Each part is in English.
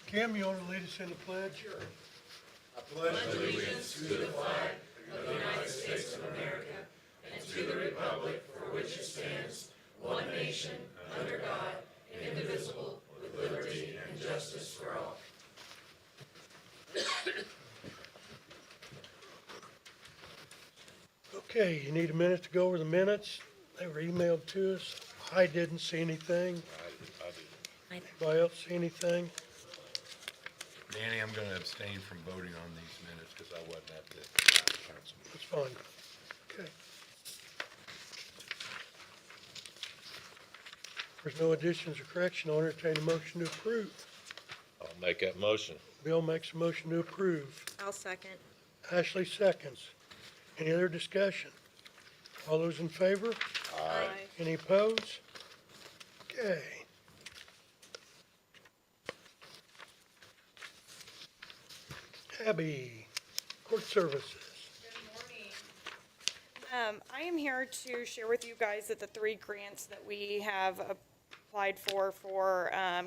Kim, you want to lead us in the pledge? Sure. Okay, you need a minute to go over the minutes. They were emailed to us. I didn't see anything. I didn't. Anybody else see anything? Danny, I'm gonna abstain from voting on these minutes because I wasn't at the council. That's fine. Okay. If there's no additions or correction, I'll entertain a motion to approve. I'll make that motion. Bill makes a motion to approve. I'll second. Ashley seconds. Any other discussion? All those in favor? Aye. Any opposed? Okay. Abby, Court Services. Good morning. I am here to share with you guys that the 3 grants that we have applied for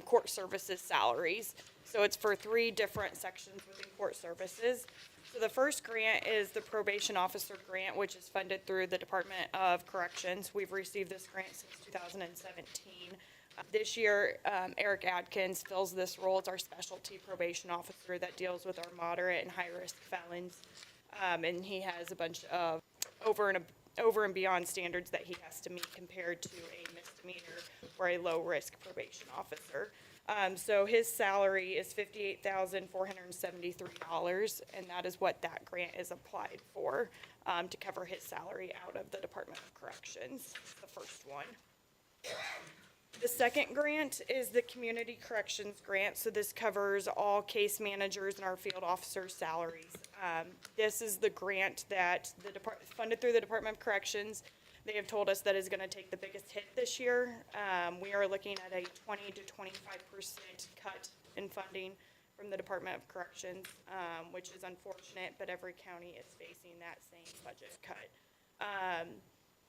court services salaries. So it's for 3 different sections within court services. So the first grant is the probation officer grant, which is funded through the Department of Corrections. We've received this grant since 2017. This year, Eric Adkins fills this role as our specialty probation officer that deals with our moderate and high-risk felons. And he has a bunch of over and beyond standards that he has to meet compared to a misdemeanor or a low-risk probation officer. So his salary is $58,473, and that is what that grant is applied for, to cover his salary out of the Department of Corrections, the first one. The second grant is the Community Corrections Grant, so this covers all case managers and our field officers' salaries. This is the grant that funded through the Department of Corrections. They have told us that is gonna take the biggest hit this year. We are looking at a 20 to 25% cut in funding from the Department of Corrections, which is unfortunate, but every county is facing that same budget cut.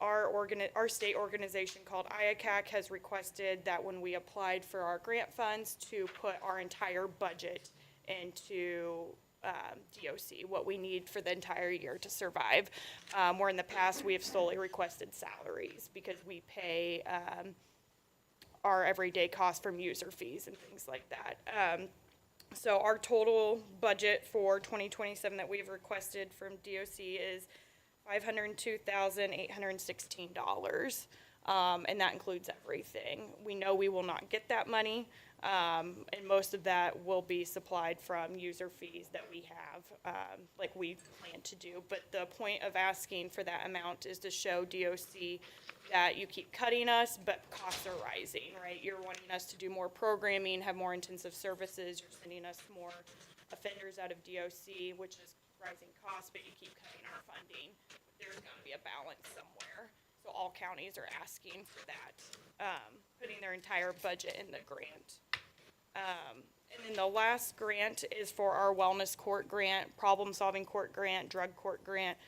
Our state organization called IACAC has requested that when we applied for our grant funds to put our entire budget into DOC, what we need for the entire year to survive. Where in the past, we have solely requested salaries because we pay our everyday costs from user fees and things like that. So our total budget for 2027 that we've requested from DOC is $502,816, and that includes everything. We know we will not get that money, and most of that will be supplied from user fees that we have, like we plan to do. But the point of asking for that amount is to show DOC that you keep cutting us, but costs are rising, right? You're wanting us to do more programming, have more intensive services, you're sending us more offenders out of DOC, which is rising costs, but you keep cutting our funding. There's gotta be a balance somewhere. So all counties are asking for that, putting their entire budget in the grant. And then the last grant is for our wellness court grant, problem-solving court grant, drug court grant.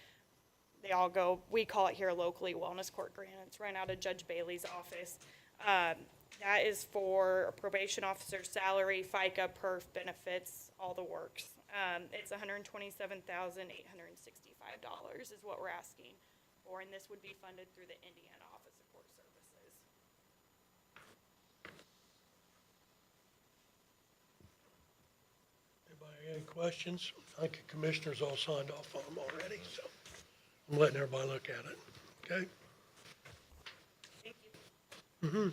They all go, we call it here locally wellness court grant. It's run out of Judge Bailey's office. That is for a probation officer's salary, FICA, perf, benefits, all the works. It's $127,865 is what we're asking for, and this would be funded through the Indiana Office of Court Services. Anybody got any questions? I think the commissioners all signed off on them already, so I'm letting everybody look at it, okay? Thank you.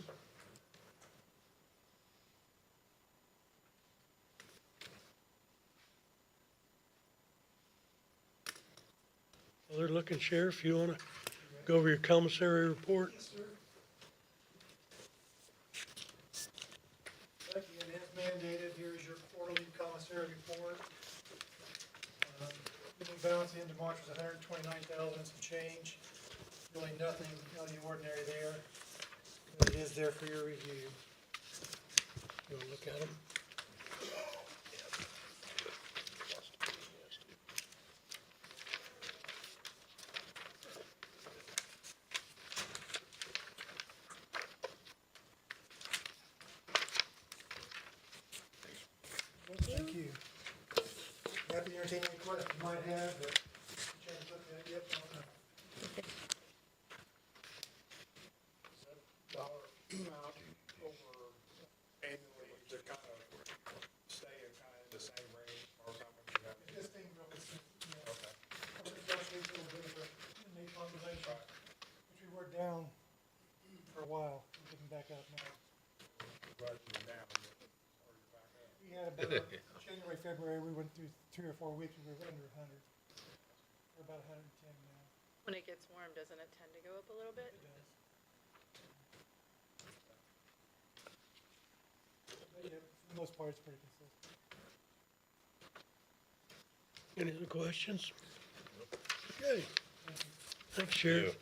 Well, they're looking, Sheriff, you wanna go over your commissary report? Yes, sir. Thank you, and as mandated, here's your quarterly commissary report. Beginning balance at the end of March was $129,000 and some change. Really nothing out of the ordinary there. But it is there for your review. You wanna look at them? request you might have, but you haven't looked at it yet, I don't know. Dollar amount over annually to kind of stay in kind of the same range or something. This thing really, you know, it fluctuates a little bit, but it needs conversation, which we were down for a while, we're getting back up now. Budgeting down, or you're back up. We had about, January, February, we went through 3 or 4 weeks, we were under 100. We're about 110 now. When it gets warm, doesn't it tend to go up a little bit? It does. But yeah, for the most part, it's pretty consistent. Any other questions? Okay. Thanks, Sheriff.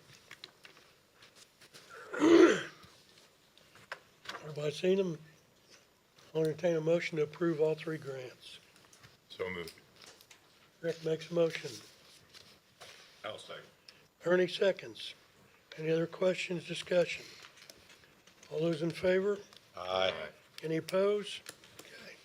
Everybody seen them? I'll entertain a motion to approve all 3 grants. So moved. Rick makes a motion. I'll second. Ernie seconds. Any other questions, discussion? All those in favor? Aye. Any opposed? Okay.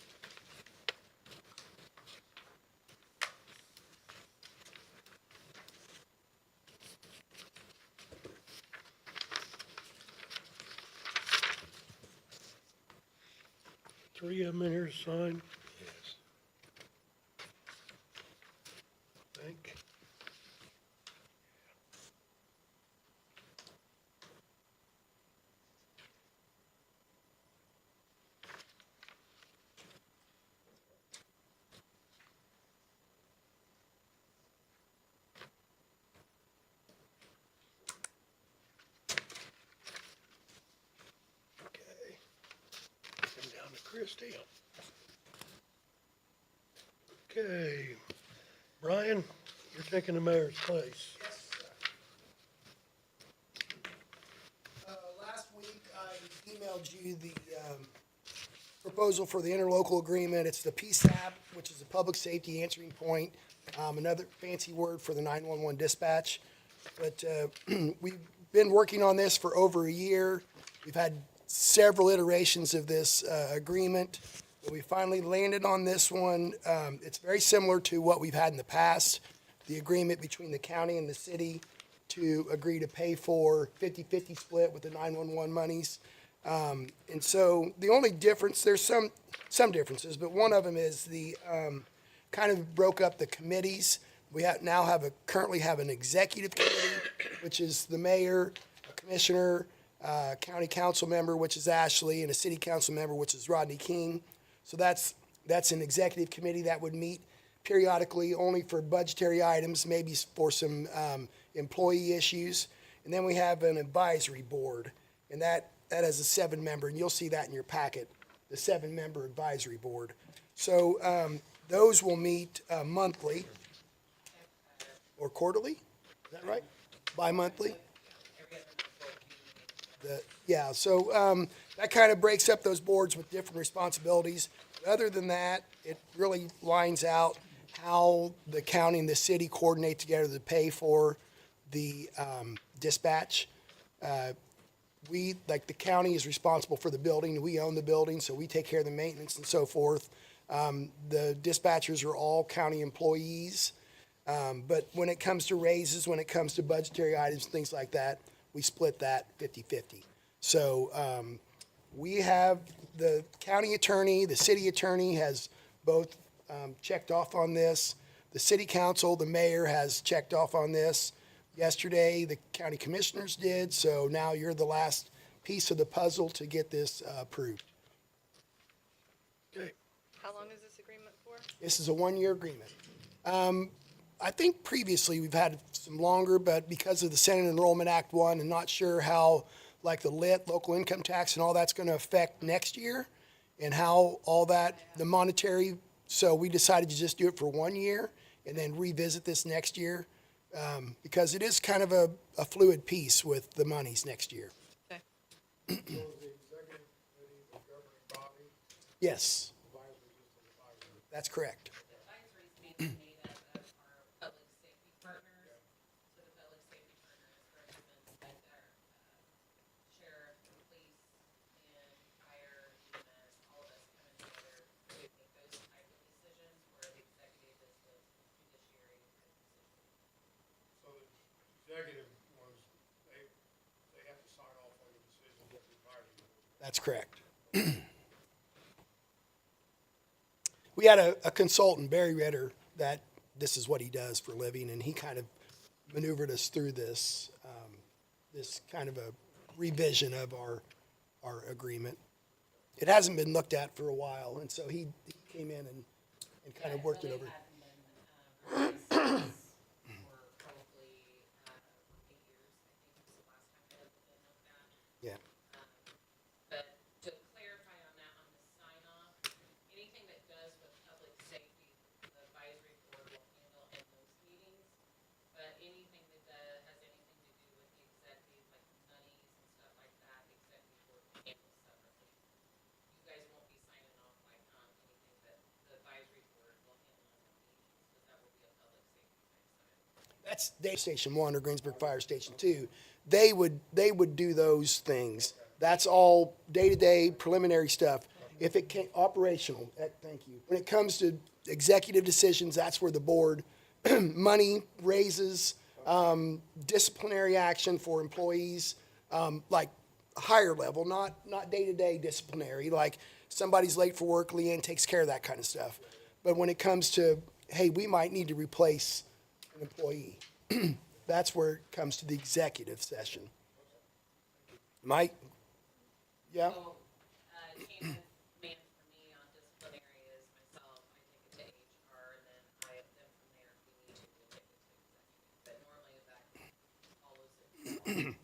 Three of them in here to sign, Yes. I think. Okay. Come down to Christie. Okay. Brian, you're taking the mayor's place. Yes, sir. Last week, I emailed you the proposal for the interlocal agreement. It's the PSAP, which is the Public Safety Answering Point, another fancy word for the 911 dispatch. But we've been working on this for over a year. We've had several iterations of this agreement. But we finally landed on this one. It's very similar to what we've had in the past, the agreement between the county and the city to agree to pay for 50-50 split with the 911 monies. And so the only difference, there's some differences, but one of them is the kind of broke up the committees. We currently have an executive committee, which is the mayor, a commissioner, county council member, which is Ashley, and a city council member, which is Rodney King. So that's an executive committee that would meet periodically only for budgetary items, maybe for some employee issues. And then we have an advisory board, and that has a 7-member, and you'll see that in your packet, the 7-member advisory board. So those will meet monthly or quarterly, is that right? Bi-monthly? So that kind of breaks up those boards with different responsibilities. Other than that, it really lines out how the county and the city coordinate together to pay for the dispatch. The county is responsible for the building, we own the building, so we take care of the maintenance and so forth. The dispatchers are all county employees, but when it comes to raises, when it comes to budgetary items, things like that, we split that 50-50. So we have the county attorney, the city attorney has both checked off on this. The city council, the mayor has checked off on this. Yesterday, the county commissioners did, so now you're the last piece of the puzzle to get this approved. Okay. How long is this agreement for? This is a 1-year agreement. I think previously we've had some longer, but because of the Senate Enrollment Act 1, I'm not sure how, like the LIT, local income tax, and all that's going to affect next year, and how all that, the monetary, so we decided to just do it for 1 year and then revisit this next year, because it is kind of a fluid piece with the monies next year. Okay. So the executive committee, the governing body, Yes, advisory, just an advisory. that's correct. Advisory is mainly made up of our public safety partners. So the public safety partners represent like our sheriff, police, and fire, EMS, all of us coming together to make those type of decisions, where the executive is the judicial That's correct. We had a consultant, Barry Ritter, that this is what he does for a living, and he kind of maneuvered us through this, this kind of a revision of our agreement. It hasn't been looked at for a while, and so he came in and kind of worked it over. It hadn't been, replaced for probably, 8 years, I think was the last time it had been looked at. Yeah. But to clarify on that, on the sign off, anything that does with public safety, the advisory board will handle in those meetings. But anything that has anything to do with the executive, like monies and stuff like that, the executive board will handle separately. You guys won't be signing off like on anything that the advisory board will handle in their meetings, because that will be a public safety type sign. That's Station 1 or Greensburg Fire Station 2. They would do those things. That's all day-to-day preliminary stuff. If it came, operational, thank you. When it comes to executive decisions, that's where the board, money, raises, disciplinary action for employees, like higher level, not day-to-day disciplinary, like somebody's late for work, Leanne takes care of that kind of stuff. But when it comes to, hey, we might need to replace an employee, that's where it comes to the executive session. Mike? Yeah? So, chain of command for me on disciplinary is myself, I take it to HR, and then then from there, if we need to, we'll take it to executive. But normally that follows it.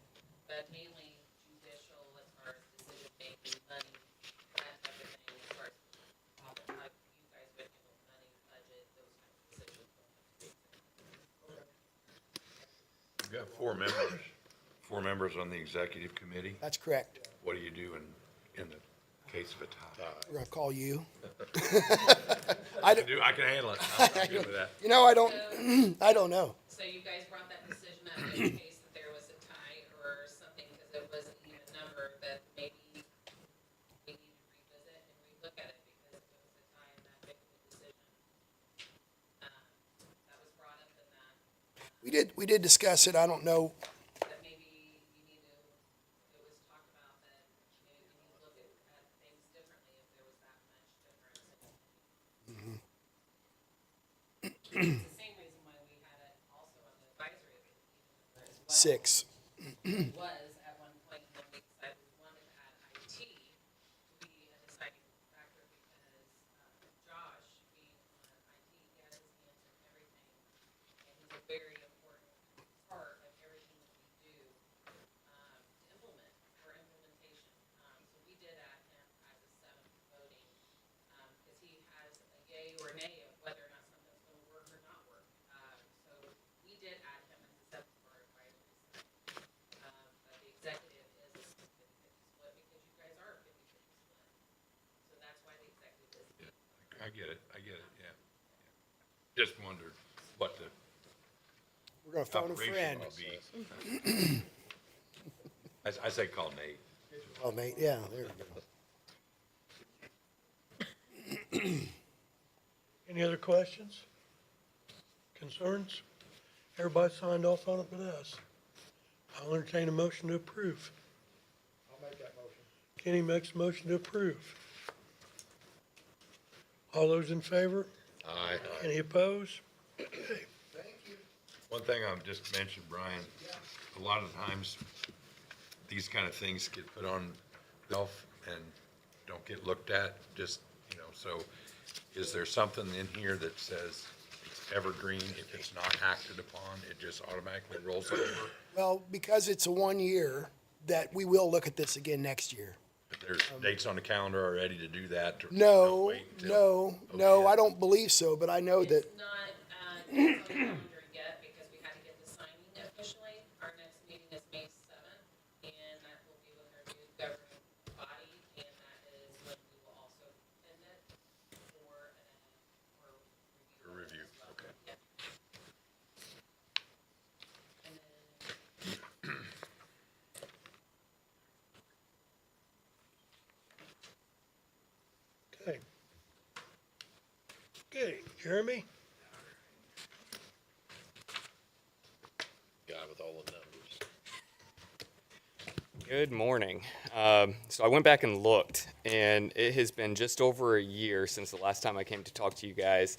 But mainly judicial as far as decision making, money, that type of thing, as far as how you guys would handle money, budget, those kind of decisions. We've got four members on the executive committee. That's correct. What do you do in the case of a tie? We're gonna call you. I can handle it. I'm good with that. You know, I don't know. So you guys brought that decision up in case that there was a tie or something, because it wasn't even a number, that maybe we need to revisit and relook at it, because if it was a tie and that big of a decision. That was brought up in that, We did discuss it. I don't know. that maybe you need to, it was talked about that maybe we need to look at things differently if there was that much difference. It's the same reason why we had it also on the advisory as well. 6. Was at one point, and then we decided we wanted to add IT to be a deciding factor, because Josh, being on IT, he has his hands in everything, and he's a very important part of everything that we do to implement, for implementation. So we did add him as a 7th voting, because he has a yay or nay of whether or not something's gonna work or not work. So we did add him as a 7th for our advisory side. But the executive is a 50-50 split, because you guys are a 50-50 split. So that's why the executive is. I get it, yeah. Just wondered what the We're gonna phone a operation friend. would be. I say call Nate. Oh, mate, yeah, there you go. Any other questions? Concerns? Everybody signed off on it but us. I'll entertain a motion to approve. I'll make that motion. Kenny makes a motion to approve. All those in favor? Aye. Any opposed? Okay. One thing I'll just mention, Brian, a lot of times, these kind of things get put on shelf and don't get looked at, just, so is there something in here that says it's evergreen, if it's not acted upon, it just automatically rolls over? Well, because it's a 1 year, that we will look at this again next year. If there's dates on the calendar already to do that? or No, don't wait until- no, Okay. I don't believe so, but I know that, It's not, it's on the calendar yet, because we had to get the signing officially. Our next meeting is May 7th, and that will be with our new governing body, and that is when we will also send it for review. For review, as well. okay. Yep. And then Okay. Okay, Jeremy? Guy with all the numbers. Good morning. So I went back and looked, and it has been just over a year since the last time I came to talk to you guys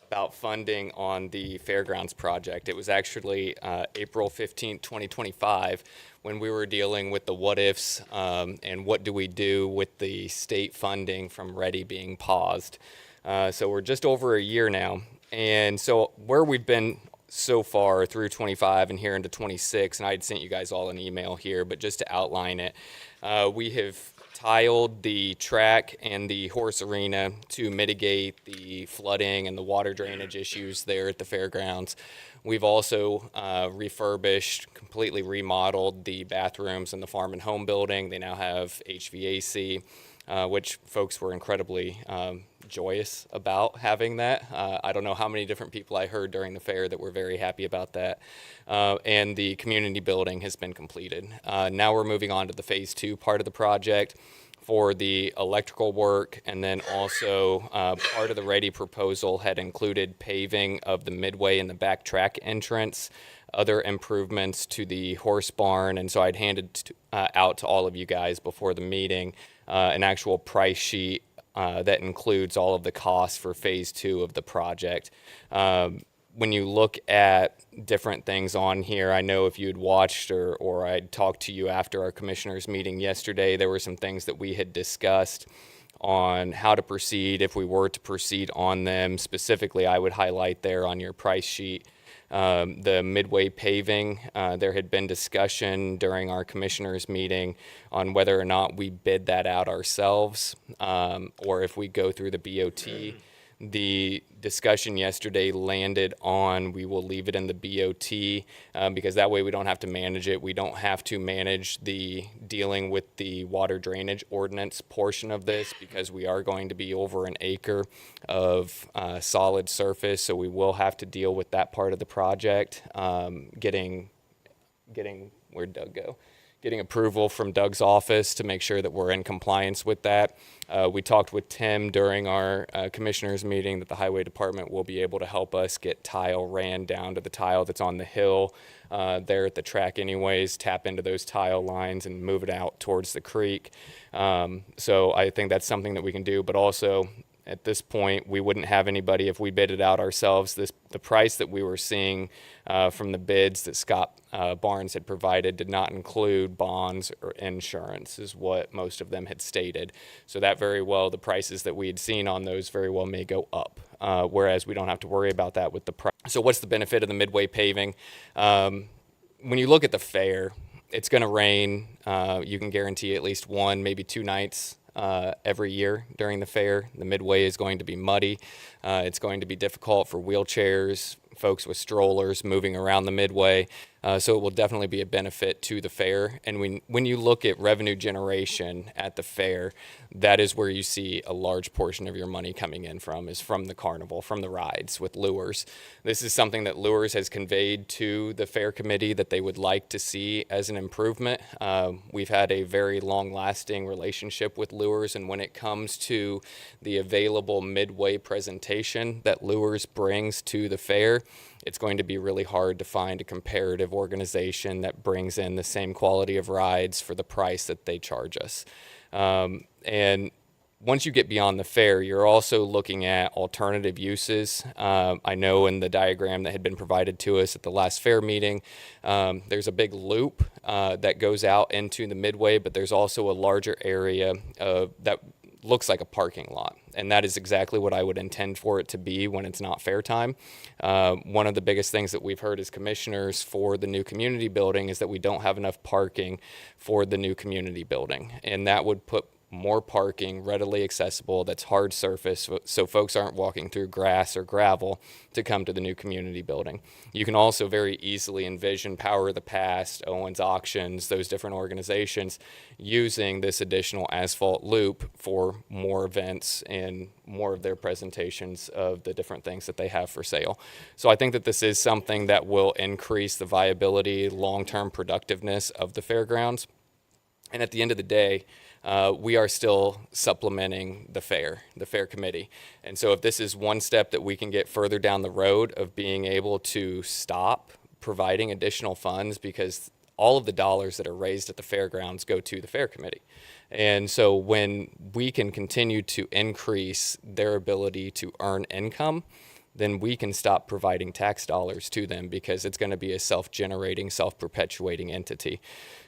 about funding on the Fairgrounds project. It was actually April 15th, 2025, when we were dealing with the what ifs and what do we do with the state funding from Ready being paused. So we're just over a year now. And so where we've been so far through 25 and here into 26, and I had sent you guys all an email here, but just to outline it, we have tiled the track and the horse arena to mitigate the flooding and the water drainage issues there at the fairgrounds. We've also refurbished, completely remodeled the bathrooms in the farm and home building. They now have HVAC, which folks were incredibly joyous about having that. I don't know how many different people I heard during the fair that were very happy about that. And the community building has been completed. Now we're moving on to the phase 2 part of the project for the electrical work, and then also part of the Ready proposal had included paving of the midway and the back track entrance, other improvements to the horse barn, and so I'd handed out to all of you guys before the meeting an actual price sheet that includes all of the costs for phase 2 of the project. When you look at different things on here, I know if you had watched or I'd talked to you after our commissioners meeting yesterday, there were some things that we had discussed on how to proceed if we were to proceed on them. Specifically, I would highlight there on your price sheet the midway paving. There had been discussion during our commissioners meeting on whether or not we bid that out ourselves or if we go through the BOT. The discussion yesterday landed on we will leave it in the BOT because that way we don't have to manage it. We don't have to manage the dealing with the water drainage ordinance portion of this because we are going to be over an acre of solid surface, so we will have to deal with that part of the project. Getting where'd Doug go? Getting approval from Doug's office to make sure that we're in compliance with that. We talked with Tim during our commissioners meeting that the highway department will be able to help us get tile ran down to the tile that's on the hill there at the track anyways, tap into those tile lines and move it out towards the creek. So I think that's something that we can do, but also at this point, we wouldn't have anybody if we bid it out ourselves. The price that we were seeing from the bids that Scott Barnes had provided did not include bonds or insurance, is what most of them had stated. So that very well, the prices that we had seen on those very well may go up, whereas we don't have to worry about that with the price. So what's the benefit of the midway paving? When you look at the fair, it's going to rain. You can guarantee at least 1, maybe 2 nights every year during the fair. The midway is going to be muddy. It's going to be difficult for wheelchairs, folks with strollers moving around the midway. So it will definitely be a benefit to the fair. And when you look at revenue generation at the fair, that is where you see a large portion of your money coming in from, is from the carnival, from the rides with Lures. This is something that Lures has conveyed to the fair committee that they would like to see as an improvement. We've had a very long-lasting relationship with Lures, and when it comes to the available midway presentation that Lures brings to the fair, it's going to be really hard to find a comparative organization that brings in the same quality of rides for the price that they charge us. And once you get beyond the fair, you're also looking at alternative uses. I know in the diagram that had been provided to us at the last fair meeting, there's a big loop that goes out into the midway, but there's also a larger area that looks like a parking lot. And that is exactly what I would intend for it to be when it's not fair time. One of the biggest things that we've heard as commissioners for the new community building is that we don't have enough parking for the new community building. And that would put more parking readily accessible that's hard surface so folks aren't walking through grass or gravel to come to the new community building. You can also very easily envision Power of the Past, Owens Auctions, those different organizations using this additional asphalt loop for more events and more of their presentations of the different things that they have for sale. So I think that this is something that will increase the viability, long-term productiveness of the fairgrounds. And at the end of the day, we are still supplementing the fair committee. And so if this is one step that we can get further down the road of being able to stop providing additional funds, because all of the dollars that are raised at the fairgrounds go to the fair committee. And so when we can continue to increase their ability to earn income, then we can stop providing tax dollars to them, because it's going to be a self-generating, self-perpetuating entity.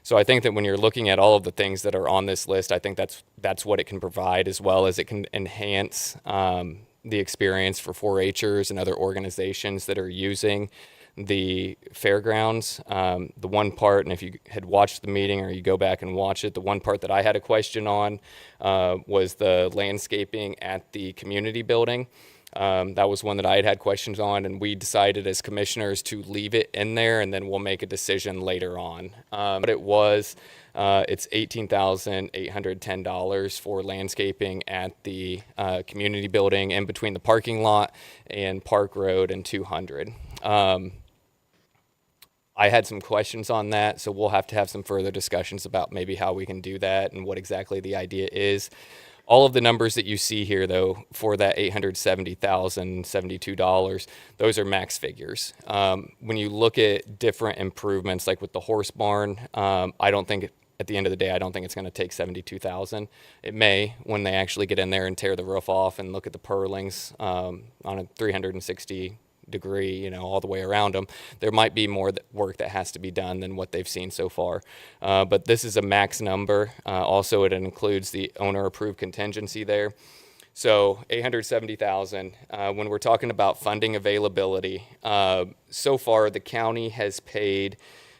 So I think that when you're looking at all of the things that are on this list, I think that's what it can provide, as well as it can enhance the experience for 4-Hers and other organizations that are using the fairgrounds. The one part, and if you had watched the meeting or you go back and watch it, the one part that I had a question on was the landscaping at the community building. That was one that I had questions on, and we decided as commissioners to leave it in there, and then we'll make a decision later on. But it was, it's $18,810 for landscaping at the community building in between the parking lot and Park Road and 200. I had some questions on that, so we'll have to have some further discussions about maybe how we can do that and what exactly the idea is. All of the numbers that you see here, though, for that $870,072, those are max figures. When you look at different improvements, like with the horse barn, I don't think, at the end of the day, I don't think it's going to take $72,000. It may, when they actually get in there and tear the roof off and look at the purlings on a 360-degree, all the way around them. There might be more work that has to be done than what they've seen so far. But this is a max number. Also, it includes the owner-approved contingency there. So $870,000. When we're talking about funding availability, so far the county has paid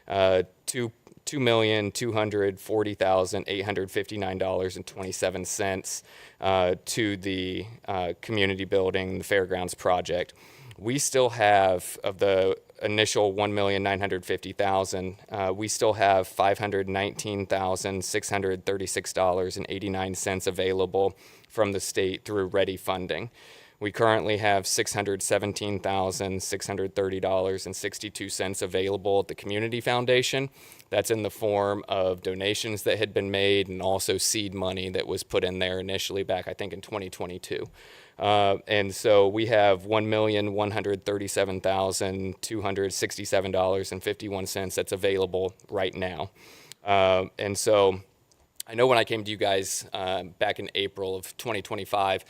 $2,240,859.27 to the community building, the fairgrounds project. We still have, of the initial $1,950,000, we still have $519,636.89 available from the state through ready funding. We currently have $617,630.62 available at the Community Foundation. That's in the form of donations that had been made and also seed money that was put in there initially back, I think, in 2022. And so we have $1,137,267.51 that's available right now. And so I know when I came to you guys back in April of 2025,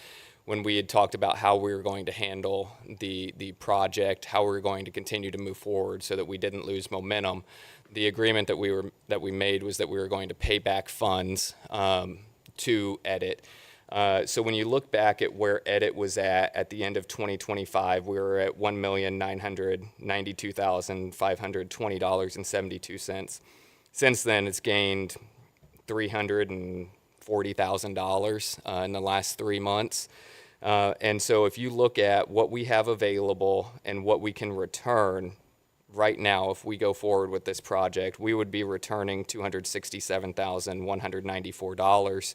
when we had talked about how we were going to handle the project, how we were going to continue to move forward so that we didn't lose momentum, the agreement that we made was that we were going to pay back funds to Edit. So when you look back at where Edit was at the end of 2025, we were at $1,992,520.72. Since then, it's gained $340,000 in the last 3 months. And so if you look at what we have available and what we can return right now, if we go forward with this project, we would be returning $267,194.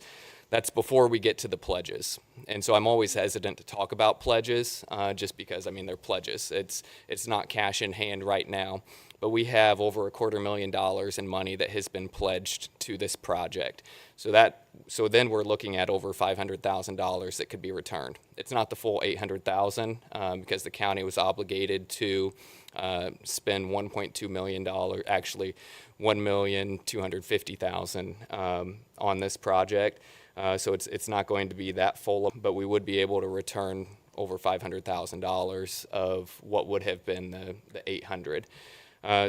That's before we get to the pledges. And so I'm always hesitant to talk about pledges, just because, they're pledges. It's not cash in hand right now. But we have over $250,000 in money that has been pledged to this project. So then we're looking at over $500,000 that could be returned. It's not the full $800,000 because the county was obligated to spend $1.2 million, actually $1,250,000 on this project. So it's not going to be that full, but we would be able to return over $500,000 of what would have been the $800,000.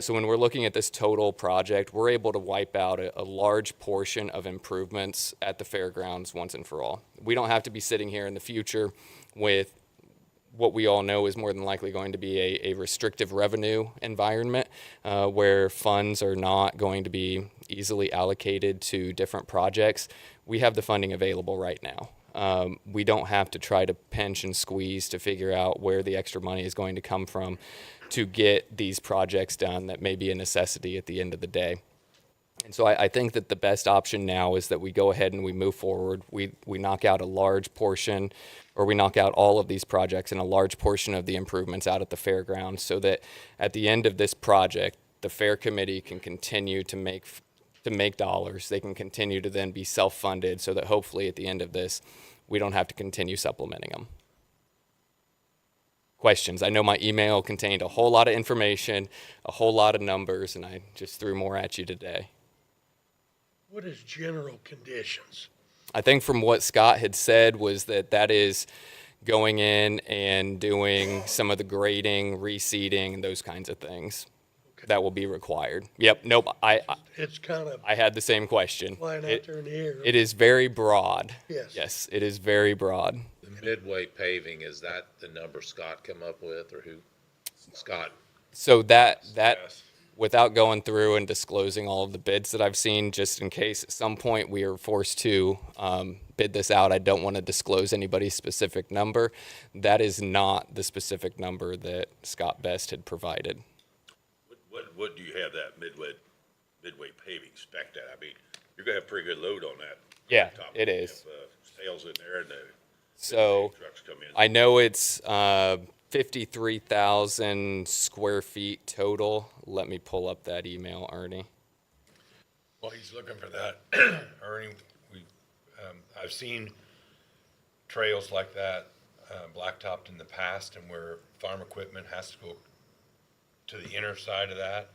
So when we're looking at this total project, we're able to wipe out a large portion of improvements at the fairgrounds once and for all. We don't have to be sitting here in the future with what we all know is more than likely going to be a restrictive revenue environment where funds are not going to be easily allocated to different projects. We have the funding available right now. We don't have to try to pinch and squeeze to figure out where the extra money is going to come from to get these projects done that may be a necessity at the end of the day. And so I think that the best option now is that we go ahead and we move forward. We knock out a large portion, or we knock out all of these projects and a large portion of the improvements out at the fairgrounds, so that at the end of this project, the fair committee can continue to make dollars. They can continue to then be self-funded, so that hopefully at the end of this, we don't have to continue supplementing them. questions. I know my email contained a whole lot of information, a whole lot of numbers, and I just threw more at you today. What is general conditions? I think from what Scott had said was that that is going in and doing some of the grading, reseeding, those kinds of things that will be required. Yep, nope, It's kind of I had the same question. flying out It, there in the air. it is very broad. Yes. Yes, it is very broad. The midway paving, is that the number Scott come up with, or who? Scott? So that Yes. without going through and disclosing all of the bids that I've seen, just in case at some point we are forced to bid this out, I don't want to disclose anybody's specific number. That is not the specific number that Scott Best had provided. What do you have that midway paving spec'd at? I mean, you're gonna have pretty good load on that. Yeah, top. it You is. have, Sales in there and the So trucks come in. I know it's 53,000 square feet total. Let me pull up that email, Ernie. While he's looking for that, Ernie, I've seen trails like that, blacktopped in the past, and where farm equipment has to go to the inner side of that,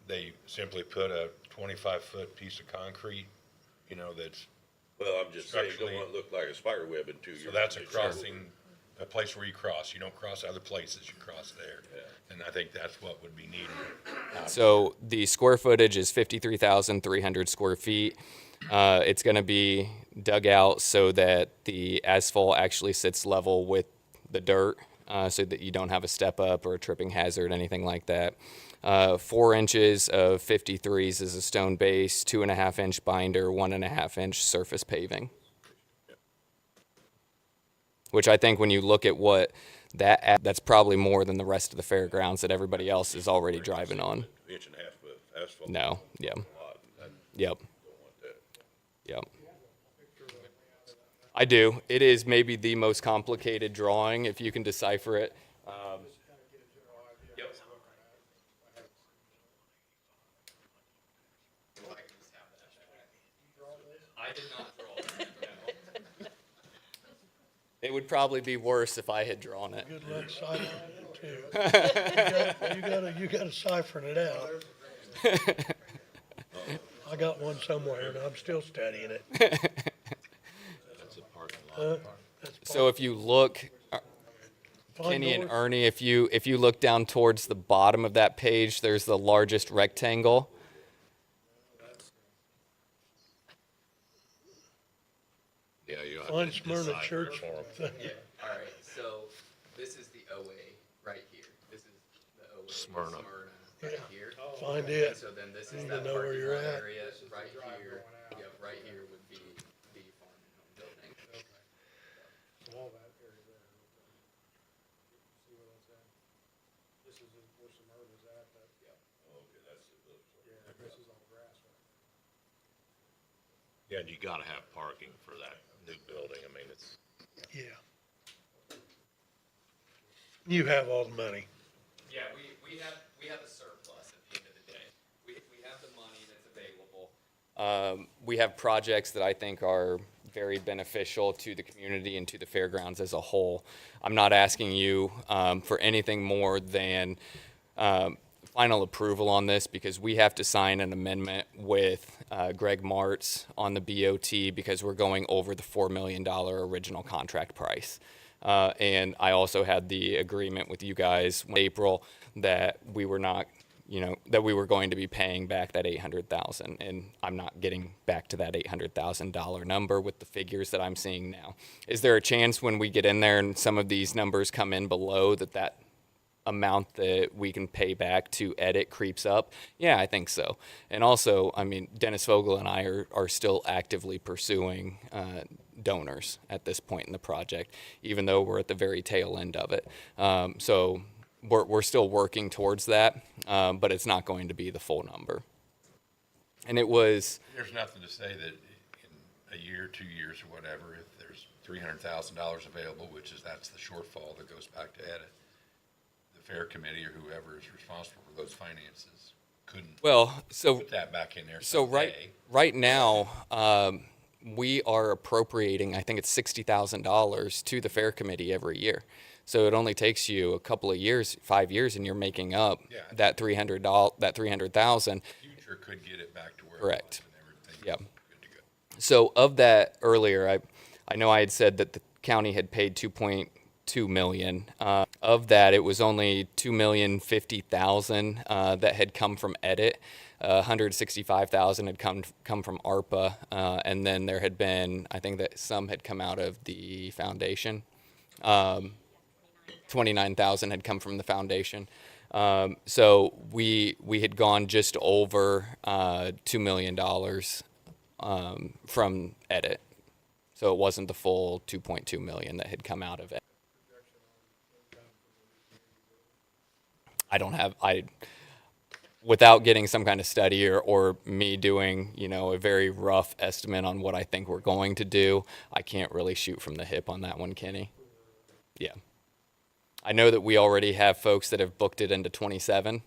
they simply put a 25-foot piece of concrete, that's, Well, I'm just saying, you don't structurally- want it to look like a spider web in 2 years. so that's a crossing, a place where you cross. You don't cross other places, you cross there. And I think that's what would be needed. So the square footage is 53,300 square feet. It's going to be dug out so that the asphalt actually sits level with the dirt, so that you don't have a step up or a tripping hazard, anything like that. 4 inches of 53s is a stone base, 2.5 inch binder, 1.5 inch surface paving. Which I think when you look at what that's probably more than the rest of the fairgrounds that everybody else is already driving on. Inch and a half of asphalt. No, yeah, A lot, and yep, don't want that. yep. I do. It is maybe the most complicated drawing if you can decipher it. Yep. I did not draw that, no. It would probably be worse if I had drawn it. Good luck ciphering it too. You gotta ciphering it out. I got one somewhere and I'm still studying it. That's a parking lot. That's So if you look, Pine Kenny and North. Ernie, if you look down towards the bottom of that page, there's the largest rectangle. Yeah, you Fine Smyrna Church. All right, so this is the OA right here. This is the OA. Smyrna. Right here. Find it. So then this is Need that to know where parking you're lot at. area right here. Yep, right here would be the farm and home building. All that area there. See what I'm saying? This is where Smyrna's at, that. Okay, that's it. Yeah, this is all grass right now. Yeah, and you gotta have parking for that new building. I mean, it's. Yeah. You have all the money. Yeah, we have a surplus at the end of the day. We have the money that's available. We have projects that I think are very beneficial to the community and to the fairgrounds as a whole. I'm not asking you for anything more than final approval on this because we have to sign an amendment with Greg Martz on the BOT because we're going over the $4 million original contract price. And I also had the agreement with you guys in April that we were not, that we were going to be paying back that $800,000, and I'm not getting back to that $800,000 number with the figures that I'm seeing now. Is there a chance when we get in there and some of these numbers come in below that amount that we can pay back to edit creeps up? Yeah, I think so. And also, I mean, Dennis Vogel and I are still actively pursuing donors at this point in the project, even though we're at the very tail end of it. So we're still working towards that, but it's not going to be the full number. And it was, There's nothing to say that in a year, 2 years, or whatever, if there's $300,000 available, that's the shortfall that goes back to edit. The fair committee or whoever is responsible for those finances couldn't well, so put that back in there So someday. right now, we are appropriating, I think it's $60,000 to the fair committee every year. So it only takes you a couple of years, 5 years, and you're making up Yeah. that $300,000. Future could get it back to where it Correct. was and everything. Yep. Good to go. So of that earlier, I know I had said that the county had paid 2.2 million. Of that, it was only 2,050,000 that had come from edit. 165,000 had come from ARPA, and then there had been, I think that some had come out of the foundation. 29,000 had come from the foundation. So we had gone just over $2 million from edit. So it wasn't the full 2.2 million that had come out of it. Without getting some kind of study or me doing, a very rough estimate on what I think we're going to do, I can't really shoot from the hip on that one, Kenny. Yeah. I know that we already have folks that have booked it into 27,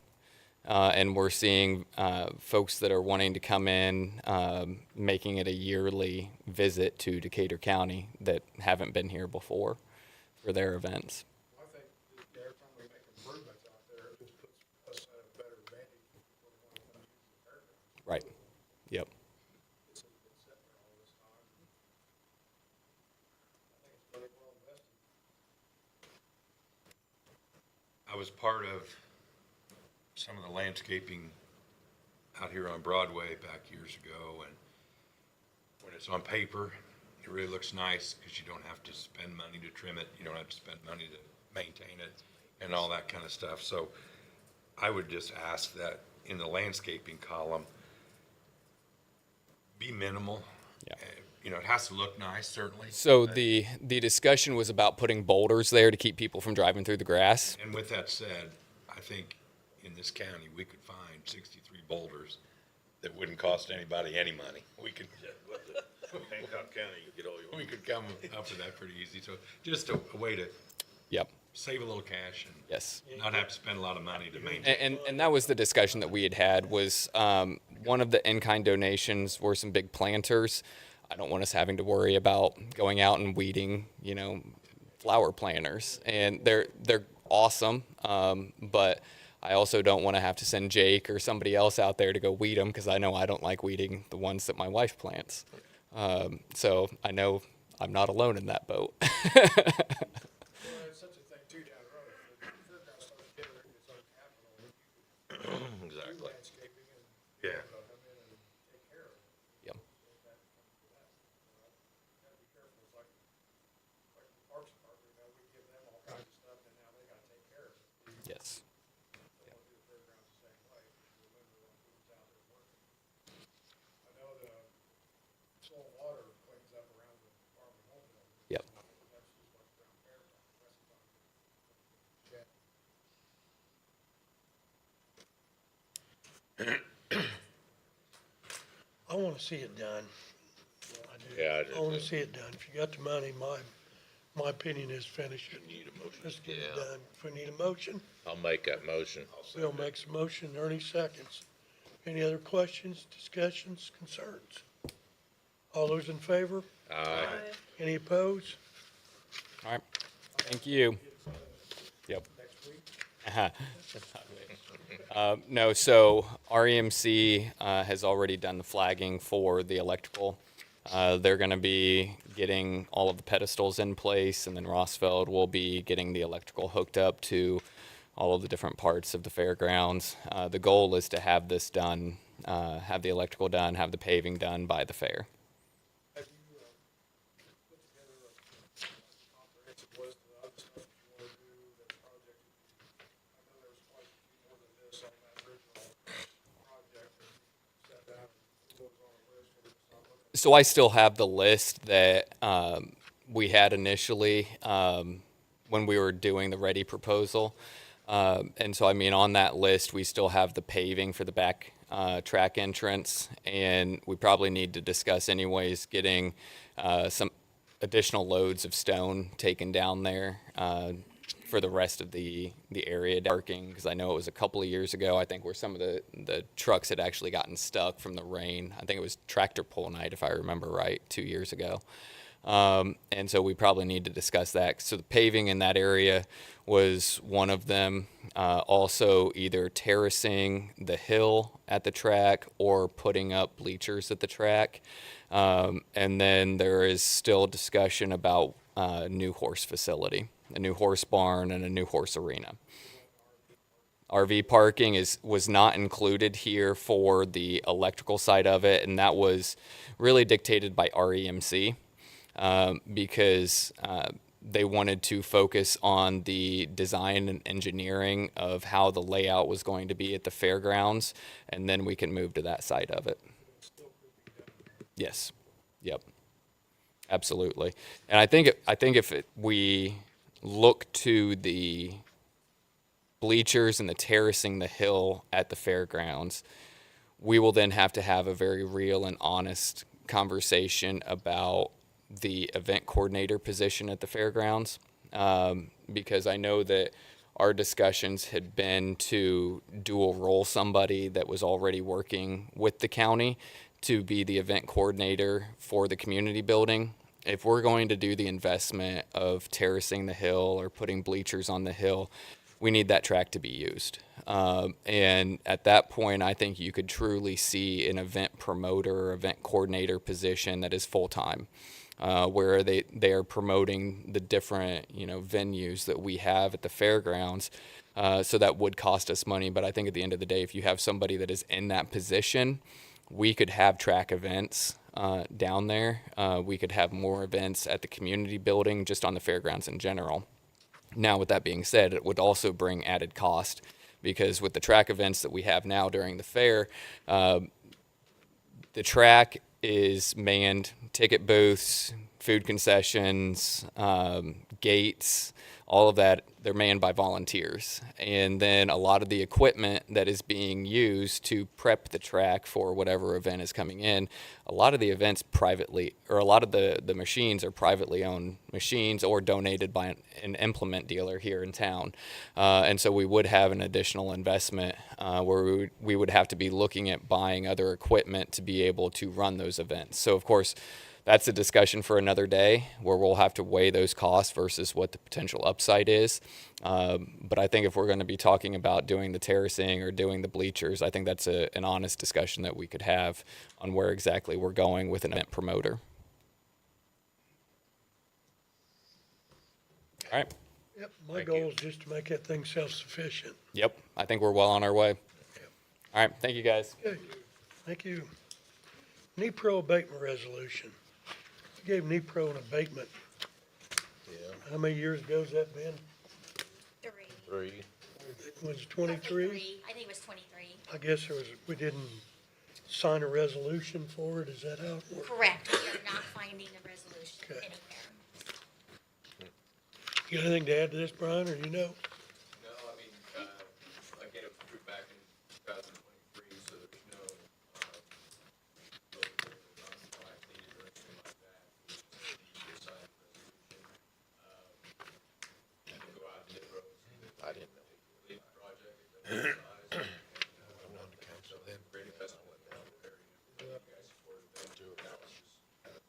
and we're seeing folks that are wanting to come in, making it a yearly visit to Decatur County that haven't been here before for their events. I think that every time we make improvements out there, it just puts us at a better advantage for when we come use the fairground. Right. Yep. It's been sitting there all this time. I think it's really well invested. I was part of some of the landscaping out here on Broadway back years ago, and when it's on paper, it really looks nice because you don't have to spend money to trim it, you don't have to spend money to maintain it, and all that kind of stuff. So I would just ask that in the landscaping column, be minimal. Yeah. It has to look nice, certainly. So the discussion was about putting boulders there to keep people from driving through the grass. And with that said, I think in this county, we could find 63 boulders that wouldn't cost anybody any money. We could Hancock County, you get all your. we could come up with that pretty easy. So just a way to Yep. save a little cash and Yes. not have to spend a lot of money to maintain. And that was the discussion that we had was one of the in-kind donations were some big planters. I don't want us having to worry about going out and weeding, flower planters. And they're awesome, but I also don't want to have to send Jake or somebody else out there to go weed them because I know I don't like weeding the ones that my wife plants. So I know I'm not alone in that boat. Well, it's such a thing too down the road. If the fairground starts generating its own capital, you could do Exactly. landscaping and Yeah. come in and take care of it. Yep. If that comes to that. Gotta be careful. It's like the Parks Department, we give them all kinds of stuff and now they gotta take care of it. Yes. They want to do the fairgrounds the same way. Remember who's out there working. I know the soil and water cleans up around the farm and home building. Yep. That's just what's around fairground. The rest is on shed. I want to see it done. I do. Yeah, I do I want too. to see it done. If you got the money, my opinion is finish it. Need a motion. Let's get it Yeah. done. If we need a motion, I'll make that motion. Bill makes a motion, Ernie seconds. Any other questions, discussions, concerns? All those in favor? Aye. Any opposed? All right. Thank you. Yep. No, so REMC has already done the flagging for the electrical. They're going to be getting all of the pedestals in place, and then Rossfeld will be getting the electrical hooked up to all of the different parts of the fairgrounds. The goal is to have this done, have the electrical done, have the paving done by the fair. Have you, put together a comprehensive list of other stuff that you wanna do, that project? I know there was quite a few more than this on that original project that you set down, and what was on the list, or just not looking. So I still have the list that we had initially when we were doing the ready proposal. And so, I mean, on that list, we still have the paving for the back track entrance, and we probably need to discuss anyways getting some additional loads of stone taken down there for the rest of the area parking, because I know it was a couple of years ago, I think, where some of the trucks had actually gotten stuck from the rain. I think it was tractor pull night, if I remember right, 2 years ago. And so we probably need to discuss that. So the paving in that area was one of them. Also, either terracing the hill at the track or putting up bleachers at the track. And then there is still discussion about a new horse facility, a new horse barn, and a new horse arena. RV parking was not included here for the electrical side of it, and that was really dictated by REMC because they wanted to focus on the design and engineering of how the layout was going to be at the fairgrounds, and then we can move to that side of it. Yes. Yep. Absolutely. And I think if we look to the bleachers and the terracing the hill at the fairgrounds, we will then have to have a very real and honest conversation about the event coordinator position at the fairgrounds, because I know that our discussions had been to dual role somebody that was already working with the county to be the event coordinator for the community building. If we're going to do the investment of terracing the hill or putting bleachers on the hill, we need that track to be used. And at that point, I think you could truly see an event promoter or event coordinator position that is full-time, where they are promoting the different, venues that we have at the fairgrounds. So that would cost us money. But I think at the end of the day, if you have somebody that is in that position, we could have track events down there. We could have more events at the community building, just on the fairgrounds in general. Now, with that being said, it would also bring added cost, because with the track events that we have now during the fair, the track is manned, ticket booths, food concessions, gates, all of that, they're manned by volunteers. And then a lot of the equipment that is being used to prep the track for whatever event is coming in, a lot of the events privately, or a lot of the machines are privately owned machines or donated by an implement dealer here in town. And so we would have an additional investment where we would have to be looking at buying other equipment to be able to run those events. So of course, that's a discussion for another day, where we'll have to weigh those costs versus what the potential upside is. But I think if we're going to be talking about doing the terracing or doing the bleachers, I think that's an honest discussion that we could have on where exactly we're going with an event promoter. All right. Yep, my goal is just to make that thing self-sufficient. Yep. I think we're well on our way. All right. Thank you, guys. Okay, thank you. NEPRO abatement resolution. You gave NEPRO an abatement. Yeah. How many years ago has that been? 3. Was it 23? I think it was 23. I guess we didn't sign a resolution for it, is that how it works? Correct. We are not finding a resolution Okay. anywhere. You got anything to add to this, Brian, or you know? No, I mean, again, it was approved back in 2023, so there's no, needed or anything like that. We just need to sign the resolution. And go out to the roads. I didn't know. Lead the project, if they size. I'm on the council, they have great investment went down there. You guys supported them too. That was just kind of.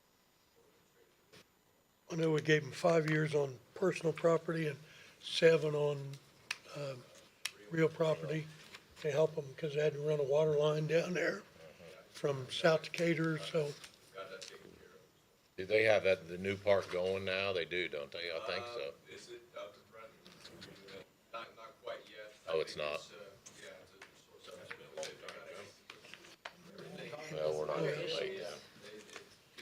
I know we gave them 5 years on personal property and 7 on real property to help them, because they had to run a water line down there from South Decatur, so. Do they have the new park going now? They do, don't they? I think so. Is it up and running? Not quite yet. Oh, it's not? Yeah, it's a source of. Well, we're not gonna wait now.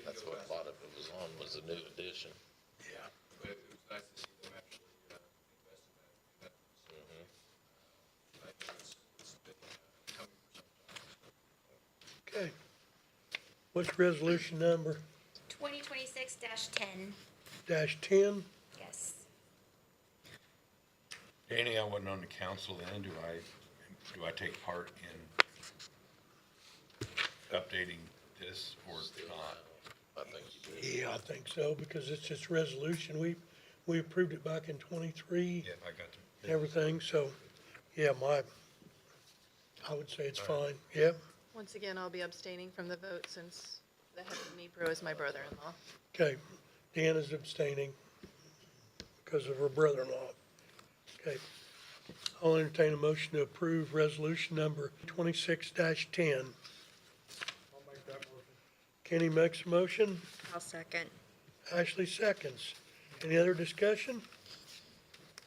That's what a lot of it was on, was the new addition. But it was nice to see them actually invest in that. I think it's been coming for some time. Okay. What's resolution number? 2026-10. -10? Yes. Danny, I wasn't on the council then. Do I take part in updating this or not? I think you do. Yeah, I think so, because it's just resolution. We approved it back in 23 Yeah, I got to. and everything, so, yeah, I would say it's fine. Yep, Once again, I'll be abstaining from the vote since the head of NEPRO is my brother-in-law. okay. Dan is abstaining because of her brother-in-law. Okay. I'll entertain a motion to approve resolution number 26-10. I'll make that motion. Kenny makes a motion, I'll second. Ashley seconds. Any other discussion?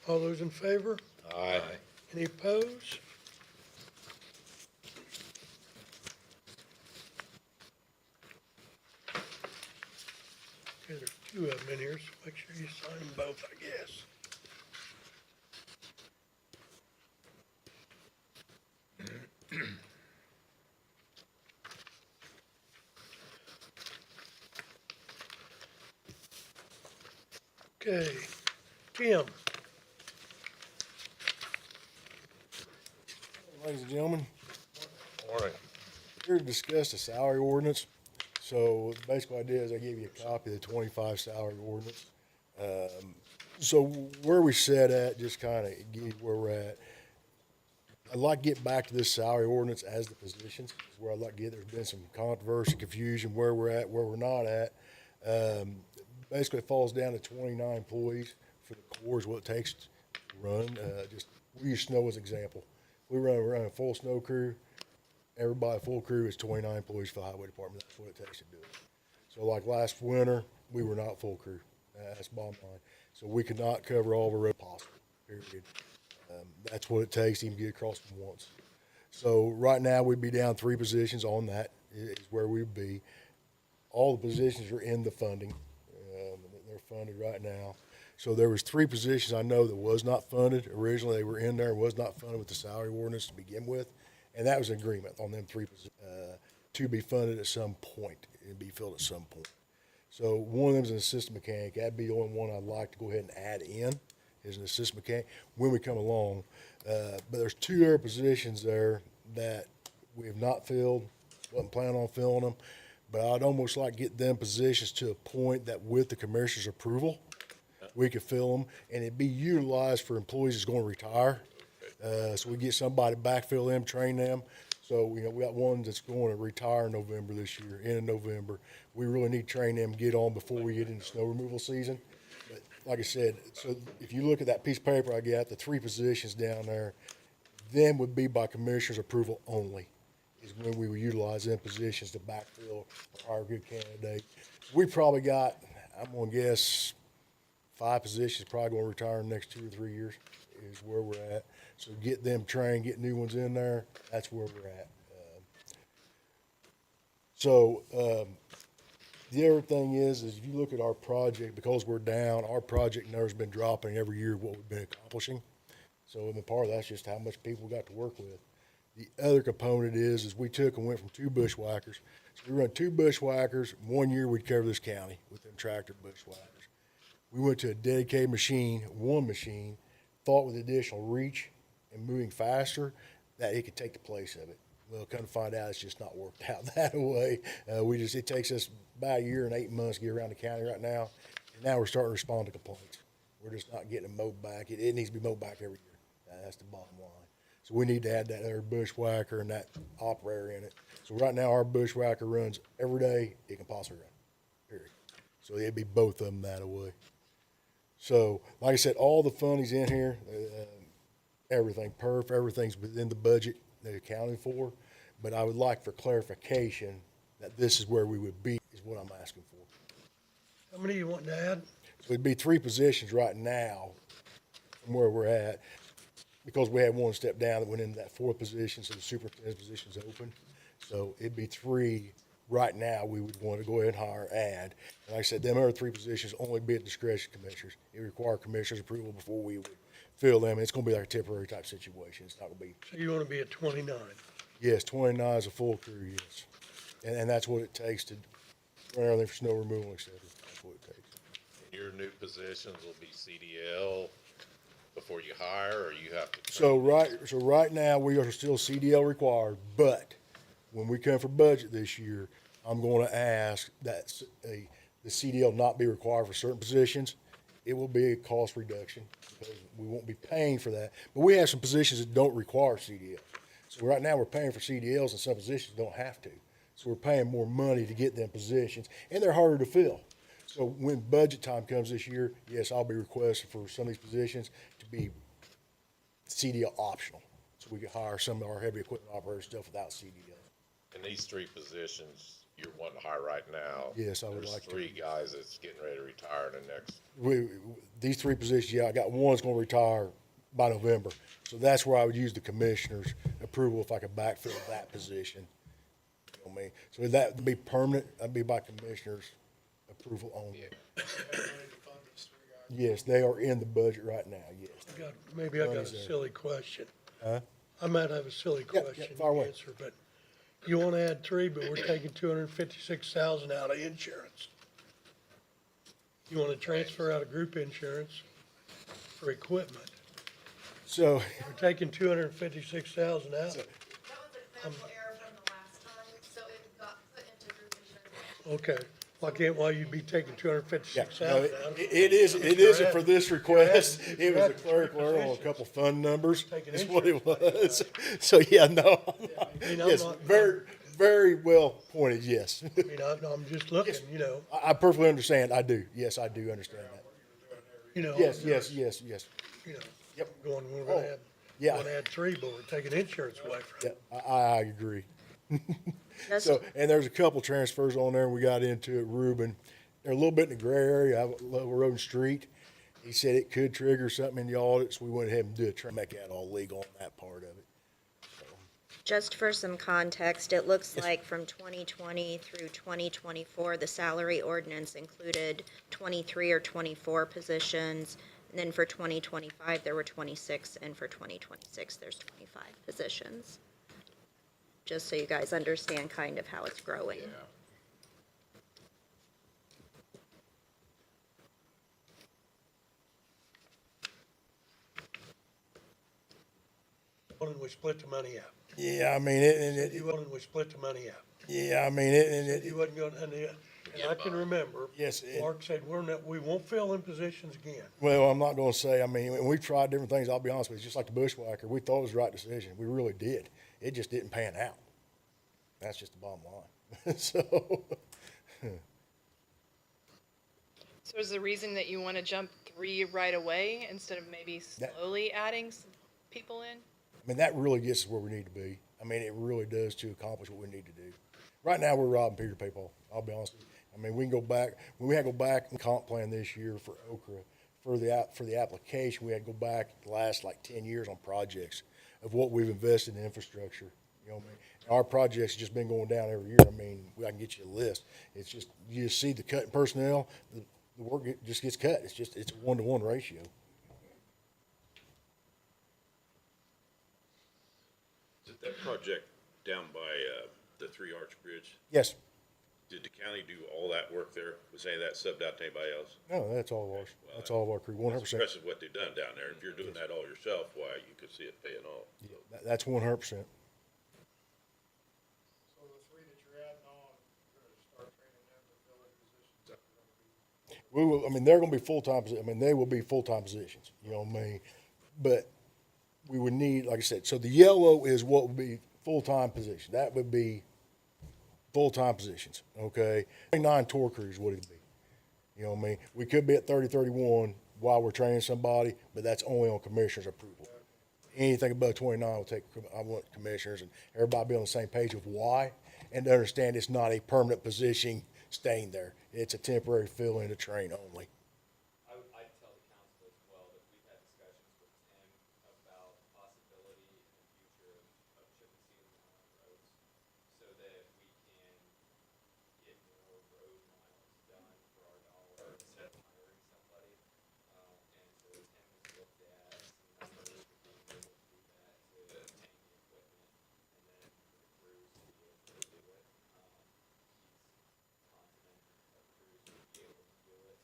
All those in favor? Aye. Any opposed? Okay, there's two of them in here, so make sure you sign them both, I guess. Okay, Tim, Ladies and gentlemen, Morning. here to discuss the salary ordinance. So basically what I did is I gave you a copy of the 25 salary ordinance. So where we set at, just kind of give you where we're at. I'd like to get back to this salary ordinance as the positions, is where I'd like to get. There's been some controversy, confusion, where we're at, where we're not at. Basically it falls down to 29 employees for the Corps is what it takes to run. We use snow as an example. We run a full snow crew. Everybody, full crew is 29 employees for the highway department. That's what it takes to do it. So like last winter, we were not full crew. That's bottom line. So we could not cover all the road possible, period. That's what it takes to even get across them once. So right now we'd be down 3 positions on that is where we'd be. All the positions are in the funding. They're funded right now. So there was 3 positions I know that was not funded. Originally they were in there and was not funded with the salary ordinance to begin with. And that was an agreement on them 3 positions to be funded at some point and be filled at some point. So one of them is an assistant mechanic. That'd be the only one I'd like to go ahead and add in is an assistant mechanic when we come along. But there's 2 other positions there that we have not filled, wasn't planning on filling them. But I'd almost like to get them positions to a point that with the commissioner's approval, we could fill them and it'd be utilized for employees that's going to retire. So we get somebody to backfill them, train them. So, we got one that's going to retire in November this year, end of November. We really need to train them, get on before we get into snow removal season. But like I said, so if you look at that piece of paper I got, the 3 positions down there, them would be by commissioner's approval only, is when we would utilize them positions to backfill or hire a good candidate. We probably got, I'm gonna guess, 5 positions probably gonna retire in the next 2 or 3 years is where we're at. So get them trained, get new ones in there, that's where we're at. The other thing is if you look at our project, because we're down, our project number's been dropping every year what we've been accomplishing. So the part of that's just how much people got to work with. The other component is we took and went from 2 bushwhackers. So we run 2 bushwhackers. 1 year we'd cover this county with them tractor bushwhackers. We went to a dedicated machine, one machine, thought with additional reach and moving faster that it could take the place of it. Well, come to find out, it's just not worked out that way. It takes us about a year and 8 months to get around the county right now. And now we're starting to respond to complaints. We're just not getting them mowed back. It needs to be mowed back every year. That's the bottom line. So we need to add that other bushwhacker and that operator in it. So right now our bushwhacker runs every day it can possibly run, period. So it'd be both of them that way. So like I said, all the funding's in here, everything, everything's within the budget they're accounting for. But I would like for clarification that this is where we would be is what I'm asking for. how many you want to add? So it'd be 3 positions right now from where we're at, because we had one step down that went into that 4th position, so the superintendent's position's open. So it'd be 3 right now we would want to go ahead and hire, add. And like I said, them other 3 positions only be at discretion of commissioners. It require commissioners' approval before we would fill them. It's gonna be like a temporary type situation. It's not gonna be, So you want to be at 29? yes, 29 is a full crew, yes. And that's what it takes to run everything for snow removal, et cetera. That's what it takes. Your new positions will be CDL before you hire, or you have to? So right now, we are still CDL required, but when we come for budget this year, I'm gonna ask that the CDL not be required for certain positions. It will be a cost reduction, because we won't be paying for that. But we have some positions that don't require CDL. So right now, we're paying for CDLs, and some positions don't have to. So we're paying more money to get them positions, and they're harder to fill. So when budget time comes this year, yes, I'll be requesting for some of these positions to be CDL optional. So we can hire some of our heavy equipment operators stuff without CDL. And these three positions you're wanting to hire right now. Yes, I would like to. There's three guys that's getting ready to retire in the next. These three positions, yeah, I got one's gonna retire by November. So that's where I would use the commissioner's approval if I could backfill that position. You know what I mean? So that would be permanent, that'd be by commissioner's approval only. Yes, they are in the budget right now, yes. Maybe I got a Money's there. silly question. Huh? I might have a silly Yeah, question fire away. to answer, but you wanna add three, but we're taking 256,000 out of insurance. You wanna transfer out of group insurance for equipment. So, We're taking 256,000 out. That was a clerical error from the last time, so it got put into group insurance. Okay, why you'd be taking yeah, no, 256,000 out? it isn't for this request. It was a clerical error on a couple fund numbers, Taking is what it insurance. was. So, yeah, no. I mean, I'm Yes, not- very well pointed, yes. I mean, I'm just looking, you know, I perfectly understand, I do, yes, I do understand that. you know. Yes, I'm yes, just, yes. You know, Yep. going, we're Oh, gonna add, yeah. we're gonna add three, but we're taking insurance away from Yeah, it. I agree. So, and there's a couple transfers on there, and we got into it, Ruben. They're a little bit in the gray area, I have a Level Road and Street. He said it could trigger something in the audit, so we went ahead and did it, make that all legal on that part of it. Just for some context, it looks like from 2020 through 2024, the salary ordinance included 23 or 24 positions. And then for 2025, there were 26, and for 2026, there's 25 positions. Just so you guys understand kind of how it's growing. When we split the money out. Yeah, I mean, You wanted we split the money out. yeah, I mean, it, You wasn't gonna, and I can remember. Yes, Mark said, we won't fill in positions again. well, I'm not gonna say, I mean, when we tried different things, I'll be honest with you, just like the bushwhacker, we thought it was the right decision. We really did. It just didn't pan out. That's just the bottom line. So, So is the reason that you want to jump 3 right away instead of maybe slowly adding some people in? I mean, that really gets us where we need to be. I mean, it really does to accomplish what we need to do. Right now, we're robbing Peter to pay Paul. I'll be honest with you. I mean, we can go back, when we had to go back and comp plan this year for Okra, for the application, we had to go back the last like 10 years on projects of what we've invested in infrastructure. You know what I mean? Our projects just been going down every year. I mean, I can get you a list. It's just, you just see the cut in personnel, the work just gets cut. It's a 1-to-1 ratio. Is it that project down by, the Three Arch Bridge? Yes. Did the county do all that work there? Was any of that subbed out to anybody else? No, that's all of ours. That's all of our crew, 100%. It's impressive what they've done down there. If you're doing that all yourself, why, you could see it paying off. That's 100%. So the three that you're adding on, you're gonna start training them to fill in positions that are gonna be. We will, I mean, they're gonna be full-time, I mean, they will be full-time positions, you know what I mean? But we would need, like I said, so the yellow is what would be full-time position. That would be full-time positions, okay? 29 tour crews would it be? You know what I mean? We could be at 30, 31 while we're training somebody, but that's only on commissioner's approval. Anything above 29 will take, I want commissioners and everybody be on the same page of why, and to understand it's not a permanent position staying there. It's a temporary fill-in to train only. I'd tell the council as well that we've had discussions with Tim about the possibility in the future of chip and sealing on our roads so that we can get more road miles done for our dollar instead of hiring somebody. And so Tim has looked at some numbers of being able to do that, to obtain the equipment and then for the crews to be able to do it. He's confident our crews will be able to do it.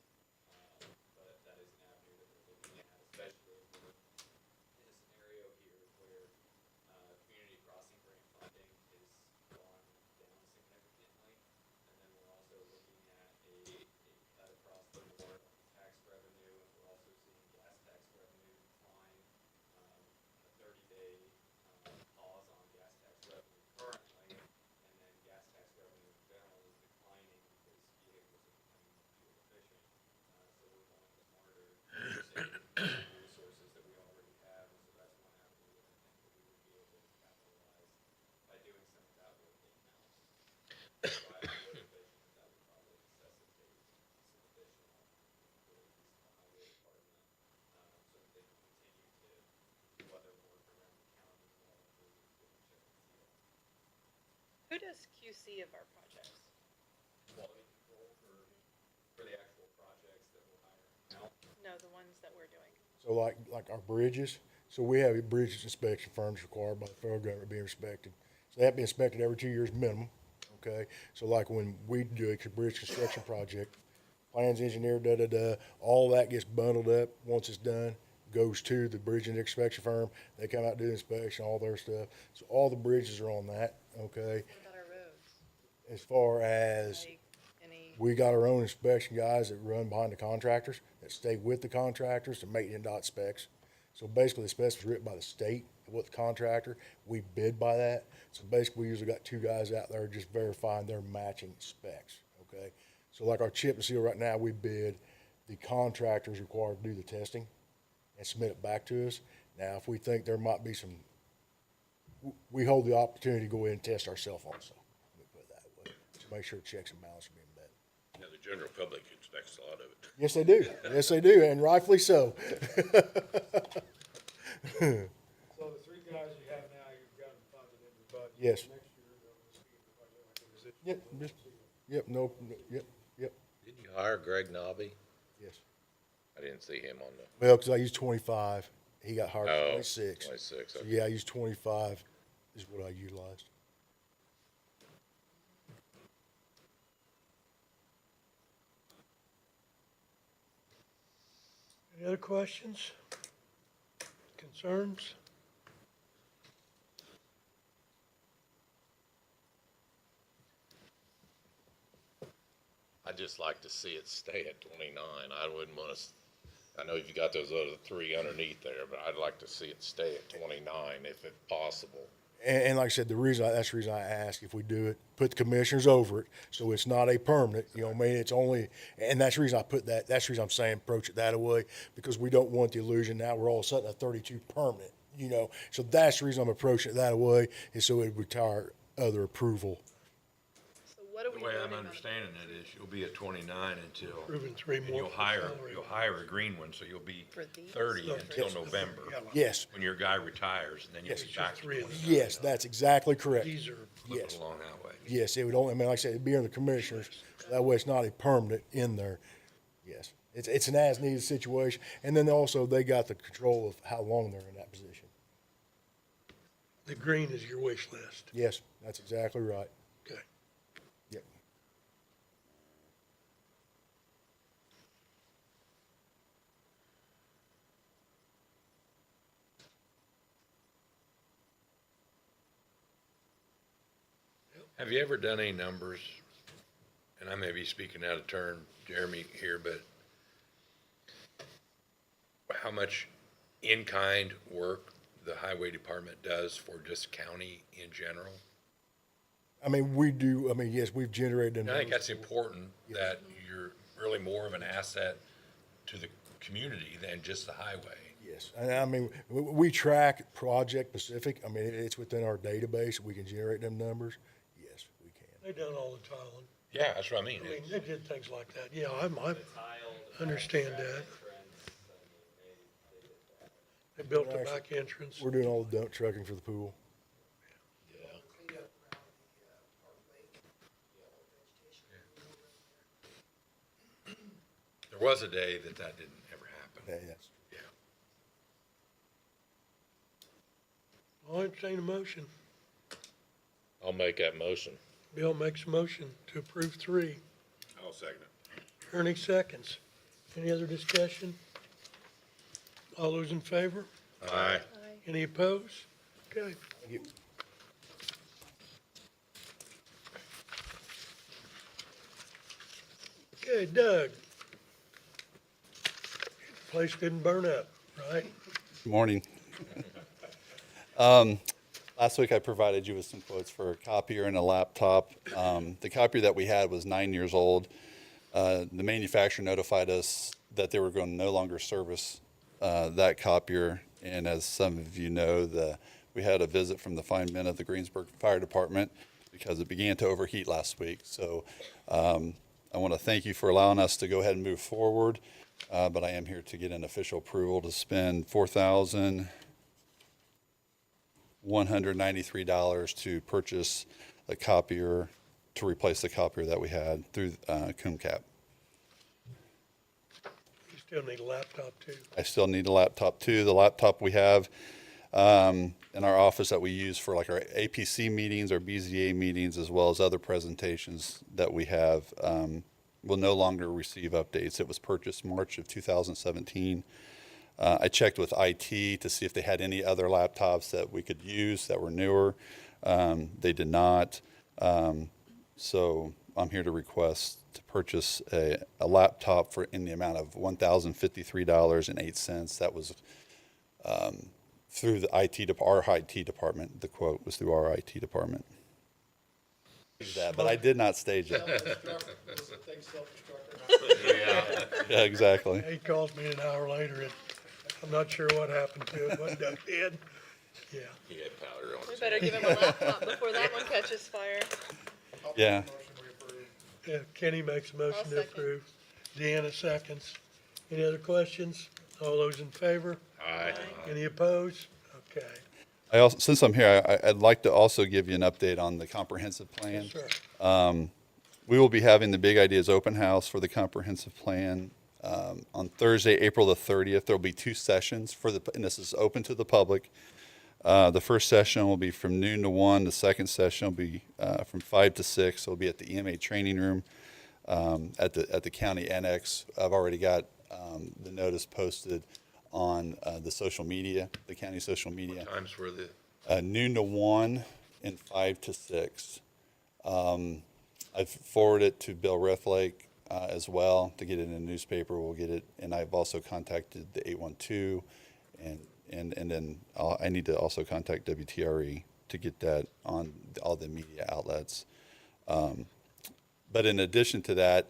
Who does QC of our projects? For the actual projects that we'll hire out. No, the ones that we're doing. So like our bridges, so we have bridges inspection firms required by the federal government being inspected. So they have to be inspected every 2 years minimum, okay? So like when we do a bridge construction project, plans engineered, all that gets bundled up. Once it's done, goes to the bridge inspection firm. They come out, do the inspection, all their stuff. So all the bridges are on that, okay? What about our roads? As far as, Like any, we got our own inspection guys that run behind the contractors, that stay with the contractors to make NDOT specs. So basically, the specs was written by the state with the contractor. We bid by that. So basically, we usually got two guys out there just verifying their matching specs, okay? So like our chip and seal right now, we bid, the contractor is required to do the testing and submit it back to us. Now, if we think there might be some, we hold the opportunity to go in and test ourselves also. Let me put it that way, to make sure checks and balances are being met. Now, the general public expects a lot of it. Yes, they do. Yes, they do, and rightfully so. So the three guys you have now, you've got them funded in the budget. Yes. Next year, they'll just be in the budget like it was this Yep, year. yep, no, yep, yep, Didn't you hire Greg Nobby? yes. I didn't see him on the, Well, because I used 25, he got hired at oh, 26. 26, So okay. yeah, I used 25 is what I utilized. Any other questions? Concerns? I'd just like to see it stay at 29. I wouldn't want to, I know you've got those other three underneath there, but I'd like to see it stay at 29 if it's possible. And like I said, that's the reason I ask if we do it, put the commissioners over it, so it's not a permanent, you know what I mean? It's only, and that's the reason I put that, that's the reason I'm saying approach it that way, because we don't want the illusion now we're all of a sudden at 32 permanent, you know? So that's the reason I'm approaching it that way, is so it would retire other approval. so what are The we way I'm voting on? understanding it is you'll be at 29 until, Approving three and more. you'll for hire, salary. you'll hire a green one, so you'll be For these? 30 No, until yes. November. Yes, When your guy retires, and then you'll Yes. be back to Three of 29. yes, that's exactly correct. These are, Flip Yes. it along that way. Yes, it would only, I mean, like I said, it'd be under the commissioners, so that way it's not a permanent in there. Yes, it's an as-needed situation, and then also they got the control of how long they're in that position. the green is your wish list. Yes, that's exactly right. Okay. Yep. Have you ever done any numbers, and I may be speaking out of turn, Jeremy, here, but how much in-kind work the highway department does for just county in general? I mean, we do, I mean, yes, we've generated. And I think numbers. that's important, that you're really more of an asset to the community than just the highway. Yes, and I mean, we track project specific, I mean, it's within our database, we can generate them numbers. Yes, we can. They done all the tiling. Yeah, that's what I mean. I mean, they did things like that. Yeah, I understand that. They built the back entrance. We're doing all the dump trucking for the pool. Clean up around the, Park Lake. Vegetation. There was a day that didn't ever happen. Yeah, that's, Yeah. I'll entertain a motion. I'll make that motion. Bill makes a motion to approve three. I'll second it. Ernie seconds. Any other discussion? All those in favor? Aye. Any opposed? Okay. thank you. Okay, Doug. The place didn't burn up, right? Good morning. Last week I provided you with some quotes for a copier and a laptop. The copier that we had was 9 years old. The manufacturer notified us that they were going to no longer service that copier. And as some of you know, we had a visit from the fine men of the Greensburg Fire Department because it began to overheat last week. So I want to thank you for allowing us to go ahead and move forward. But I am here to get an official approval to spend $4,193 to purchase a copier to replace the copier that we had through CoomCap. You still need a laptop too. I still need a laptop too. The laptop we have in our office that we use for like our APC meetings, our BZA meetings, as well as other presentations that we have, will no longer receive updates. It was purchased March of 2017. I checked with IT to see if they had any other laptops that we could use that were newer. They did not. So I'm here to request to purchase a laptop in the amount of $1,053.08. That was through the our IT department. The quote was through our IT department. That, but I did not stage it. Yeah, exactly. He calls me an hour later and I'm not sure what happened to it, what Doug did. Yeah. He had powder on We his better give him a laptop before that one catches fire. Yeah. Yeah, Kenny makes a motion to second. approve. Deanna seconds. Any other questions? All those in favor? Aye. Any opposed? Okay. I also, since I'm here, I'd like to also give you an update on the comprehensive plan. Yes, sir. We will be having the Big Ideas Open House for the comprehensive plan on Thursday, April the 30th. There'll be 2 sessions and this is open to the public. The first session will be from noon to 1. The second session will be from 5 to 6. It'll be at the EMA training room at the county annex. I've already got the notice posted on the social media, the county social media. What times were the? Noon to 1 and 5 to 6. I've forwarded it to Bill Riflake as well to get it in a newspaper. We'll get it, and I've also contacted the 812, and then I need to also contact WTRE to get that on all the media outlets. But in addition to that,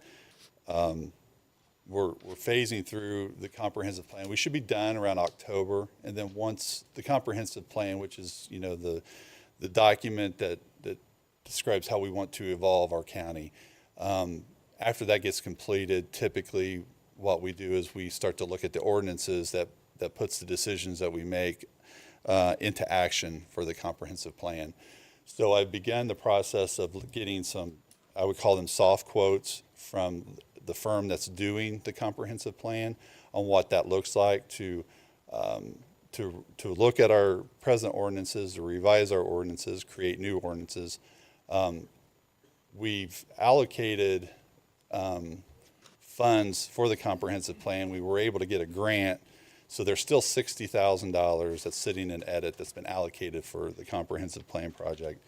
we're phasing through the comprehensive plan. We should be done around October, and then once the comprehensive plan, which is the document that describes how we want to evolve our county. After that gets completed, typically what we do is we start to look at the ordinances that puts the decisions that we make into action for the comprehensive plan. So I've begun the process of getting some, I would call them soft quotes from the firm that's doing the comprehensive plan on what that looks like to look at our present ordinances, to revise our ordinances, create new ordinances. We've allocated funds for the comprehensive plan. We were able to get a grant, so there's still $60,000 that's sitting in edit that's been allocated for the comprehensive plan project.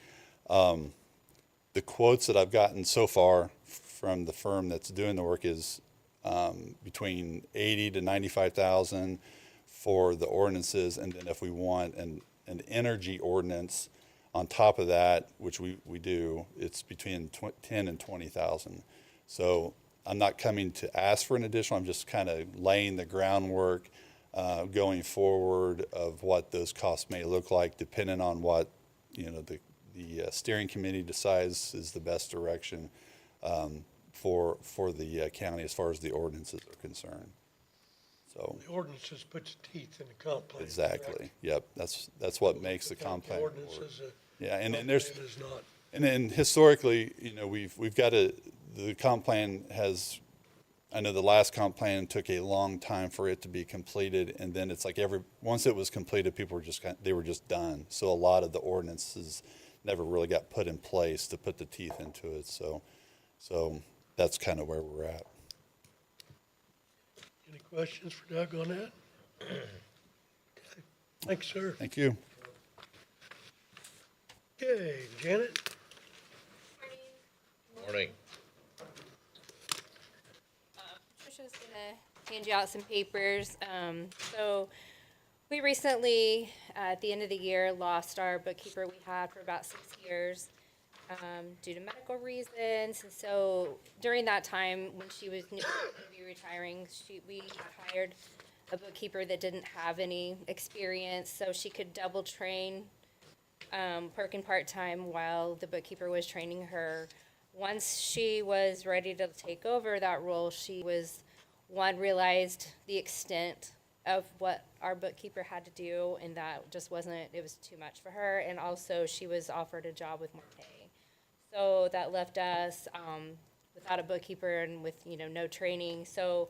The quotes that I've gotten so far from the firm that's doing the work is between $80,000 to $95,000 for the ordinances, and then if we want an energy ordinance on top of that, which we do, it's between $10,000 and $20,000. So I'm not coming to ask for an additional. I'm just kind of laying the groundwork going forward of what those costs may look like, depending on what the steering committee decides is the best direction for the county as far as the ordinances are concerned. So The ordinances puts teeth in the comp plan. exactly, correct? yep. That's what makes the comp plan work. Ordinances, Yeah, and comp there's plan is not. and then historically, we've got the comp plan has. I know the last comp plan took a long time for it to be completed, and then it's like once it was completed, people were they were just done. So a lot of the ordinances never really got put in place to put the teeth into it. So that's kind of where we're at. Any questions for Doug on that? Okay. Thanks, sir. Thank you. Okay, Janet? Morning. Trisha's gonna hand you out some papers. So we recently, at the end of the year, lost our bookkeeper we had for about 6 years due to medical reasons. And so during that time, when she was going to be retiring, we hired a bookkeeper that didn't have any experience, so she could double train, working part-time while the bookkeeper was training her. Once she was ready to take over that role, she realized the extent of what our bookkeeper had to do, and that just wasn't, it was too much for her. And also she was offered a job with more pay. So that left us without a bookkeeper and with, no training. So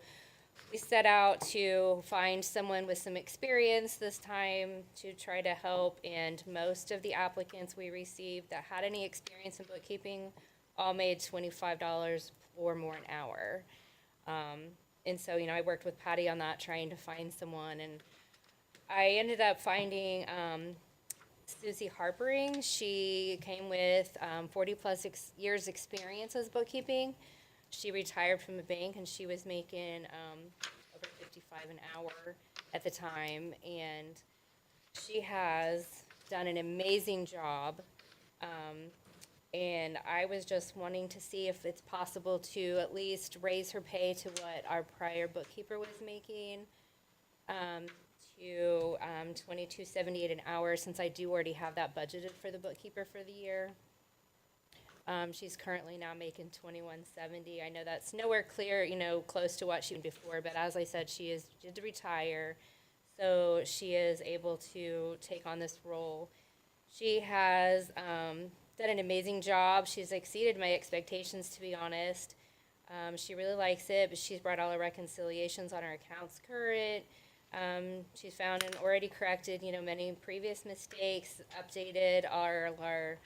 we set out to find someone with some experience this time to try to help, and most of the applicants we received that had any experience in bookkeeping all made $25 or more an hour. And so, I worked with Patty on that, trying to find someone, and I ended up finding Susie Harpering. She came with 40-plus years' experience as bookkeeping. She retired from the bank, and she was making over $55 an hour at the time, and she has done an amazing job. And I was just wanting to see if it's possible to at least raise her pay to what our prior bookkeeper was making, to $22.78 an hour, since I do already have that budgeted for the bookkeeper for the year. She's currently now making $21.70. I know that's nowhere clear, close to what she did before, but as I said, she did retire, so she is able to take on this role. She has done an amazing job. She's exceeded my expectations, to be honest. She really likes it, but she's brought all her reconciliations on her accounts current. She's found and already corrected, many previous mistakes, updated our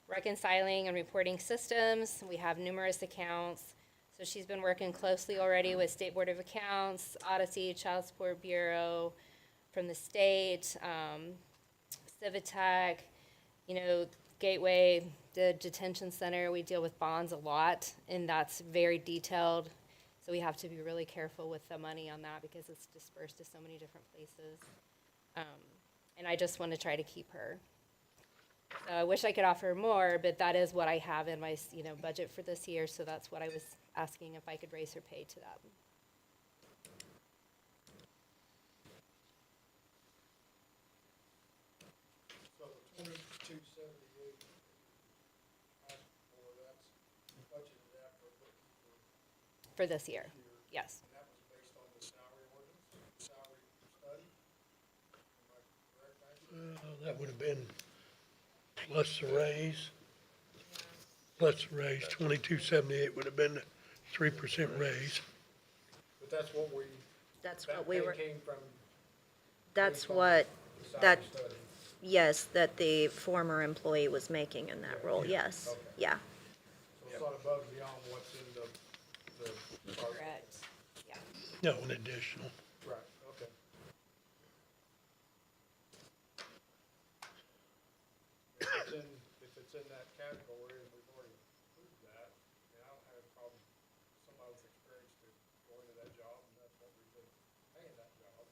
reconciling and reporting systems. We have numerous accounts. So she's been working closely already with State Board of Accounts, Odyssey, Child Support Bureau from the state, Civitech, Gateway, the detention center. We deal with bonds a lot, and that's very detailed. So we have to be really careful with the money on that because it's dispersed to so many different places. And I just want to try to keep her. So I wish I could offer more, but that is what I have in my, budget for this year. So that's what I was asking, if I could raise her pay to that. So the 2278, that's budgeted at for bookkeeper. For this year, yes. And that was based on the salary ordinance, salary study. Am I correct, Ashley? That would have been plus the raise. Plus the raise, 2278 would have been 3% raise. But that's what we, That's that what we pay were, came from that's based on what, the that, salary study. yes, that the former employee was making in that role, yes, Okay. yeah. So it's not above and beyond what's in the chart. Correct, yeah. No, an additional. Right, okay. If it's in that category, and we've already approved that, I don't have a problem, somebody with experience to go into that job, and that's what we've been paying that job.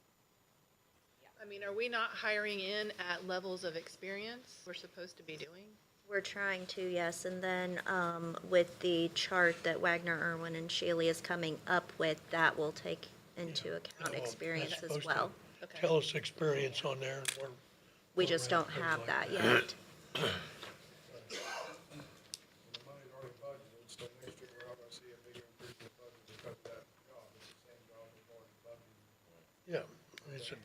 I mean, are we not hiring in at levels of experience we're supposed to be doing? We're trying to, yes, and then, with the chart that Wagner, Irwin, and Shealy is coming up with, that will take into account Well, experience that's as supposed to well. Okay. Tell us experience on there, and We just don't have that yet. And the money's already budgeted, so next year we're not gonna see a big increase in the budget because of that job, it's the same job we've already budgeted. yeah, it's a,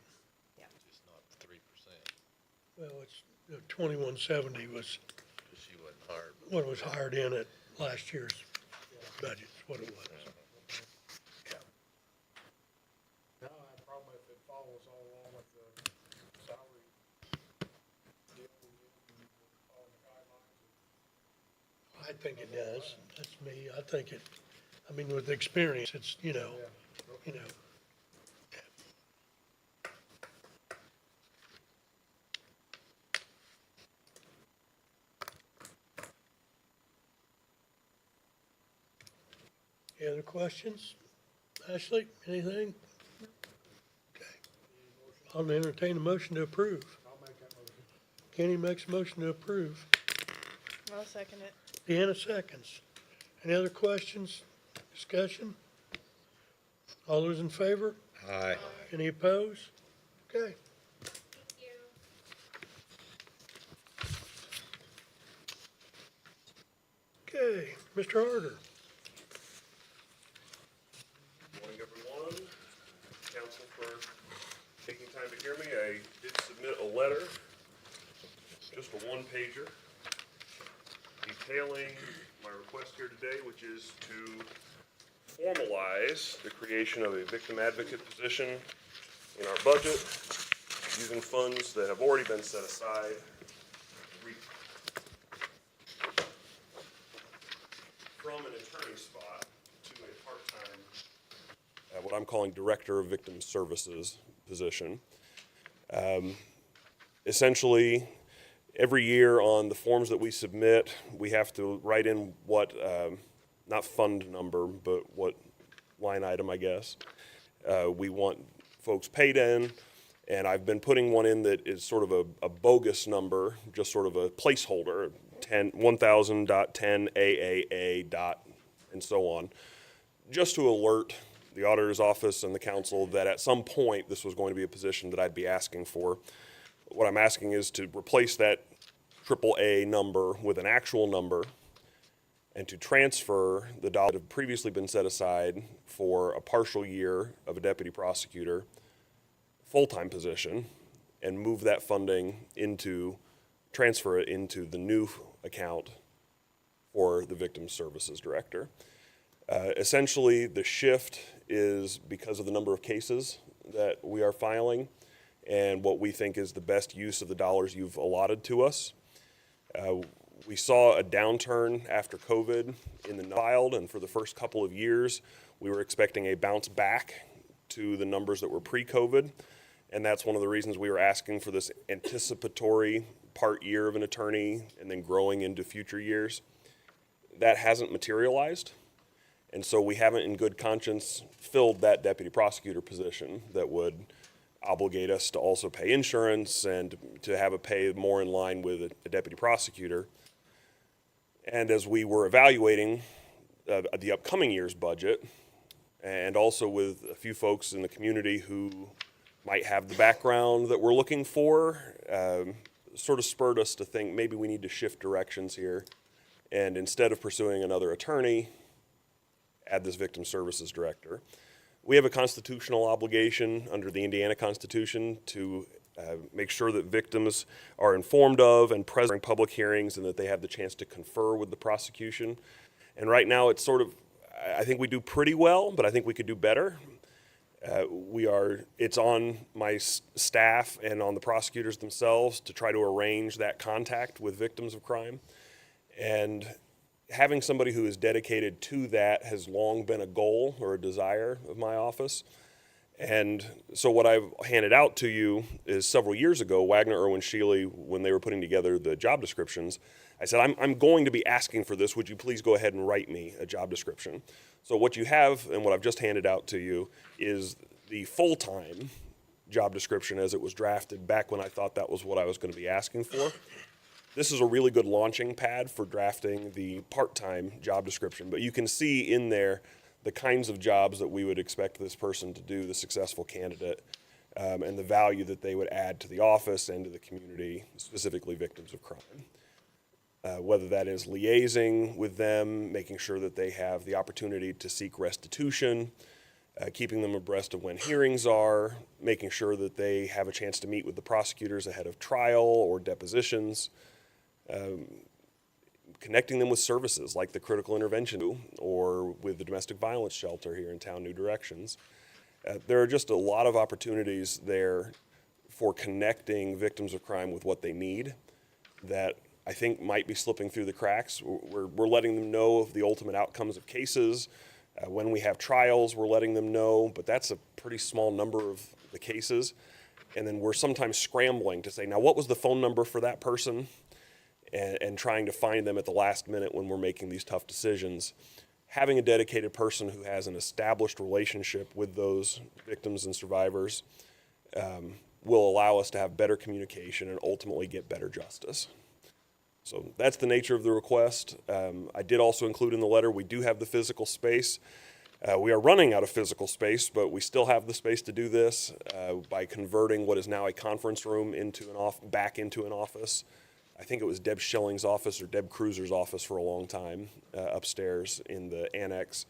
Just not 3%, well, it's, 2170 was because she wasn't hired. what was hired in at last year's budget, is what it was. Now, I have a problem if it follows all along with the salary deal, we follow the guidelines. I think it does. That's me. I think it, with experience, it's, you know. Any other questions? Ashley, anything? Okay. I'll entertain a motion to approve. I'll make that motion. Kenny makes a motion to approve. I'll second it. Deanna seconds. Any other questions, discussion? All those in favor? Aye. Any opposed? Okay. Okay, Mr. Harder. Morning, everyone. Council for taking time to hear me. I did submit a letter, just a one-pager, detailing my request here today, which is to formalize the creation of a victim advocate position in our budget using funds that have already been set aside. From an attorney spot to a part-time, what I'm calling Director of Victim Services position. Essentially, every year on the forms that we submit, we have to write in what, not fund number, but what line item, I guess, we want folks paid in. And I've been putting one in that is sort of a bogus number, just sort of a placeholder, 1000.10 AAA dot, and so on, just to alert the auditor's office and the council that at some point this was going to be a position that I'd be asking for. What I'm asking is to replace that AAA number with an actual number and to transfer the dollars that have previously been set aside for a partial year of a deputy prosecutor full-time position and move that funding transfer it into the new account for the Victim Services Director. Essentially, the shift is because of the number of cases that we are filing and what we think is the best use of the dollars you've allotted to us. We saw a downturn after COVID in the filed, and for the first couple of years, we were expecting a bounce back to the numbers that were pre-COVID, and that's one of the reasons we were asking for this anticipatory part year of an attorney and then growing into future years. That hasn't materialized, and so we haven't in good conscience filled that deputy prosecutor position that would obligate us to also pay insurance and to have a pay more in line with a deputy prosecutor. And as we were evaluating the upcoming year's budget, and also with a few folks in the community who might have the background that we're looking for, sort of spurred us to think maybe we need to shift directions here. And instead of pursuing another attorney, add this victim services director. We have a constitutional obligation under the Indiana Constitution to make sure that victims are informed of and present during public hearings and that they have the chance to confer with the prosecution. And right now it's sort of, I think we do pretty well, but I think we could do better. It's on my staff and on the prosecutors themselves to try to arrange that contact with victims of crime. And having somebody who is dedicated to that has long been a goal or a desire of my office. And so what I've handed out to you is several years ago, Wagner, Irwin, Shealy, when they were putting together the job descriptions, I said, I'm going to be asking for this. Would you please go ahead and write me a job description? So what you have and what I've just handed out to you is the full-time job description as it was drafted back when I thought that was what I was going to be asking for. This is a really good launching pad for drafting the part-time job description, but you can see in there the kinds of jobs that we would expect this person to do, the successful candidate, and the value that they would add to the office and to the community, specifically victims of crime. Whether that is liaising with them, making sure that they have the opportunity to seek restitution, keeping them abreast of when hearings are, making sure that they have a chance to meet with the prosecutors ahead of trial or depositions, connecting them with services like the critical intervention or with the domestic violence shelter here in town, New Directions. There are just a lot of opportunities there for connecting victims of crime with what they need that I think might be slipping through the cracks. We're letting them know of the ultimate outcomes of cases. When we have trials, we're letting them know, but that's a pretty small number of the cases. And then we're sometimes scrambling to say, now what was the phone number for that person? And trying to find them at the last minute when we're making these tough decisions. Having a dedicated person who has an established relationship with those victims and survivors will allow us to have better communication and ultimately get better justice. So that's the nature of the request. I did also include in the letter, we do have the physical space. We are running out of physical space, but we still have the space to do this by converting what is now a conference room back into an office. I think it was Deb Schilling's office or Deb Cruiser's office for a long time upstairs in the annex.